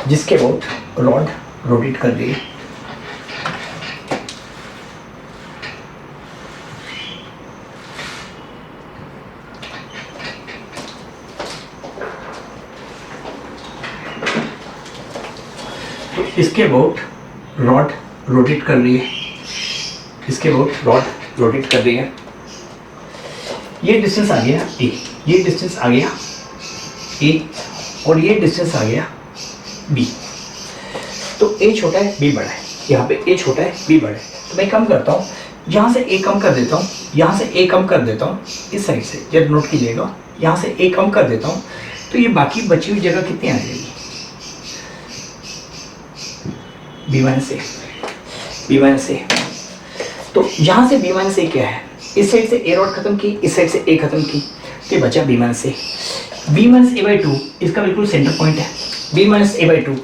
जिसके अबाउट रॉड रोटेट कर रही है। तो इसके अबाउट रॉड रोटेट कर रही है, इसके अबाउट रॉड रोटेट कर रही है। ये डिस्टेंस आ गया ए, ये डिस्टेंस आ गया ए, और ये डिस्टेंस आ गया बी। तो ए छोटा है बी बड़ा है, यहाँ पे ए छोटा है बी बड़ा है। तो मैं कम करता हूँ, यहाँ से ए कम कर देता हूँ, यहाँ से ए कम कर देता हूँ, इस साइड से जब नोट कीजिएगा, यहाँ से ए कम कर देता हूँ। तो ये बाकी बची हुई जगह कितनी आ जाएगी, B minus A, B minus ए। तो यहाँ से बी माइनस ए क्या है, इस साइड से ए रॉड खत्म की, इस साइड से ए खत्म की, तो बचा B minus A. B minus A by two इसका बिल्कुल सेंटर पॉइंट है, B minus A by two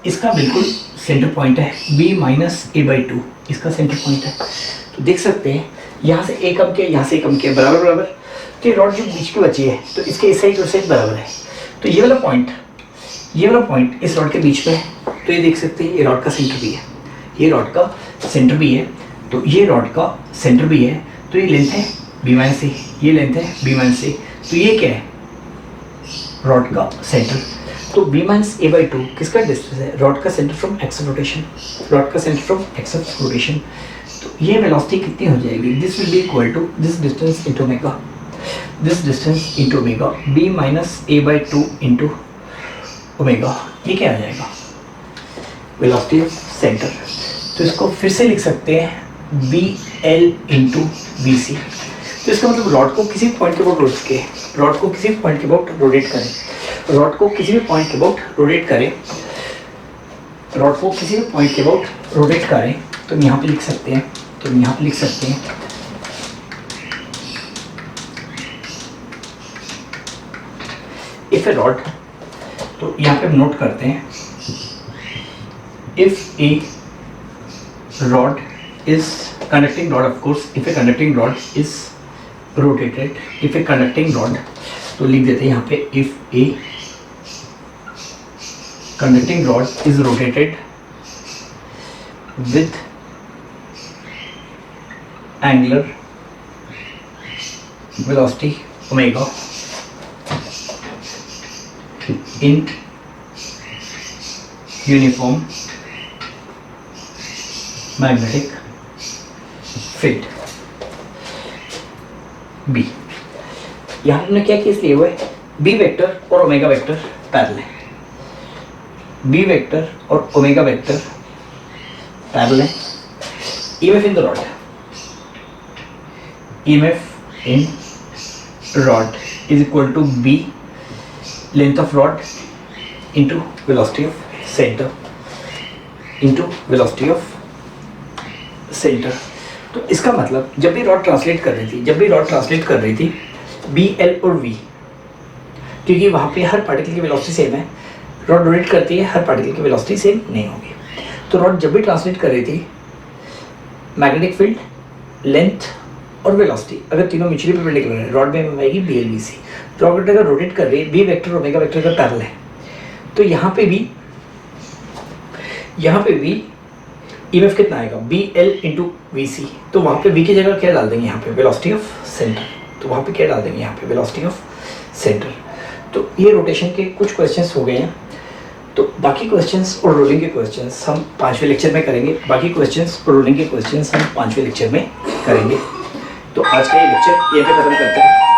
इसका बिल्कुल सेंटर पॉइंट है, B minus A by two इसका सेंटर पॉइंट है। तो देख सकते हैं यहाँ से ए कम किया, यहाँ से ए कम किया, बराबर बराबर। तो ये रॉड जो बीच की बची है, तो इसके इस साइड और साइड बराबर है। तो ये वाला पॉइंट, ये वाला पॉइंट इस रॉड के बीच में है। तो ये देख सकते हैं ये रॉड का सेंटर भी है, ये रॉड का सेंटर भी है, तो ये रॉड का सेंटर भी है। तो ये लेंथ है बी माइनस ए, ये लेंथ है बी माइनस ए। तो ये क्या है, रॉड का सेंटर। तो B minus A by two किसका डिस्टेंस है, रॉड का centre from axis rotation, rod का सेंटर फ्रॉम एक्स रोटेशन। तो ये वेलोसिटी कितनी हो जाएगी, this will be equal to this distance into omega, this distance into omega, B minus A by two into omega. ये क्या आ जाएगा, वेलोसिटी ऑफ सेंटर। तो इसको फिर से लिख सकते हैं B L into B C. तो इसका मतलब रॉड को किसी पॉइंट के अबाउट रोटेट करें, रॉड को किसी पॉइंट के अबाउट रोटेट करें, रॉड को किसी भी पॉइंट के अबाउट रोटेट करें, रॉड को किसी भी पॉइंट के अबाउट रोटेट करें। तो यहाँ पे लिख सकते हैं, तो यहाँ पे लिख सकते हैं इफ ए रॉड, तो यहाँ पे नोट करते हैं if A rod is conducting rod, of course if a conducting rod is rotated, if a conducting rod, तो लिख देते हैं यहाँ पे if a conducting rod is rotated with angular velocity omega in uniform magnetic field B. यहाँ हमने क्या किया, इसलिए हुआ है बी वेक्टर और ओमेगा वेक्टर पैरेलल है, बी वेक्टर और ओमेगा वेक्टर पैरेलल है। EMF in the rod, EMF in rod is equal to B length of rod into velocity of centre into velocity of centre. तो इसका मतलब जब भी rod translate कर रही थी, जब भी रॉड ट्रांसलेट कर रही थी बी एल और वी, क्योंकि वहाँ पे हर पार्टिकल की वेलोसिटी सेम है, रॉड रोटेट करती है, हर पार्टिकल की वेलोसिटी सेम नहीं होगी। तो रॉड जब भी ट्रांसलेट कर रही थी, मैग्नेटिक फील्ड, लेंथ और वेलोसिटी अगर तीनों म्यूचुअली परपेंडिकुलर है, रॉड में आएगी B L B C. Rod अगर रोटेट कर रही है, बी वेक्टर ओमेगा वेक्टर का पैरेलल है, तो यहाँ पे भी ईएमएफ कितना आएगा, B L into V C. तो वहाँ पे वी की जगह क्या डाल देंगे, यहाँ पे वेलोसिटी ऑफ सेंटर। तो वहाँ पे क्या डाल देंगे, यहाँ पे वेलोसिटी ऑफ सेंटर। तो ये रोटेशन के कुछ क्वेश्चंस हो गए हैं। तो बाकी क्वेश्चंस और रोलिंग के क्वेश्चंस हम 5वें लेक्चर में करेंगे। बाकी क्वेश्चंस और रोलिंग के क्वेश्चंस हम 5वें लेक्चर में करेंगे। तो आज का ये लेक्चर ये पे ख़त्म करते हैं।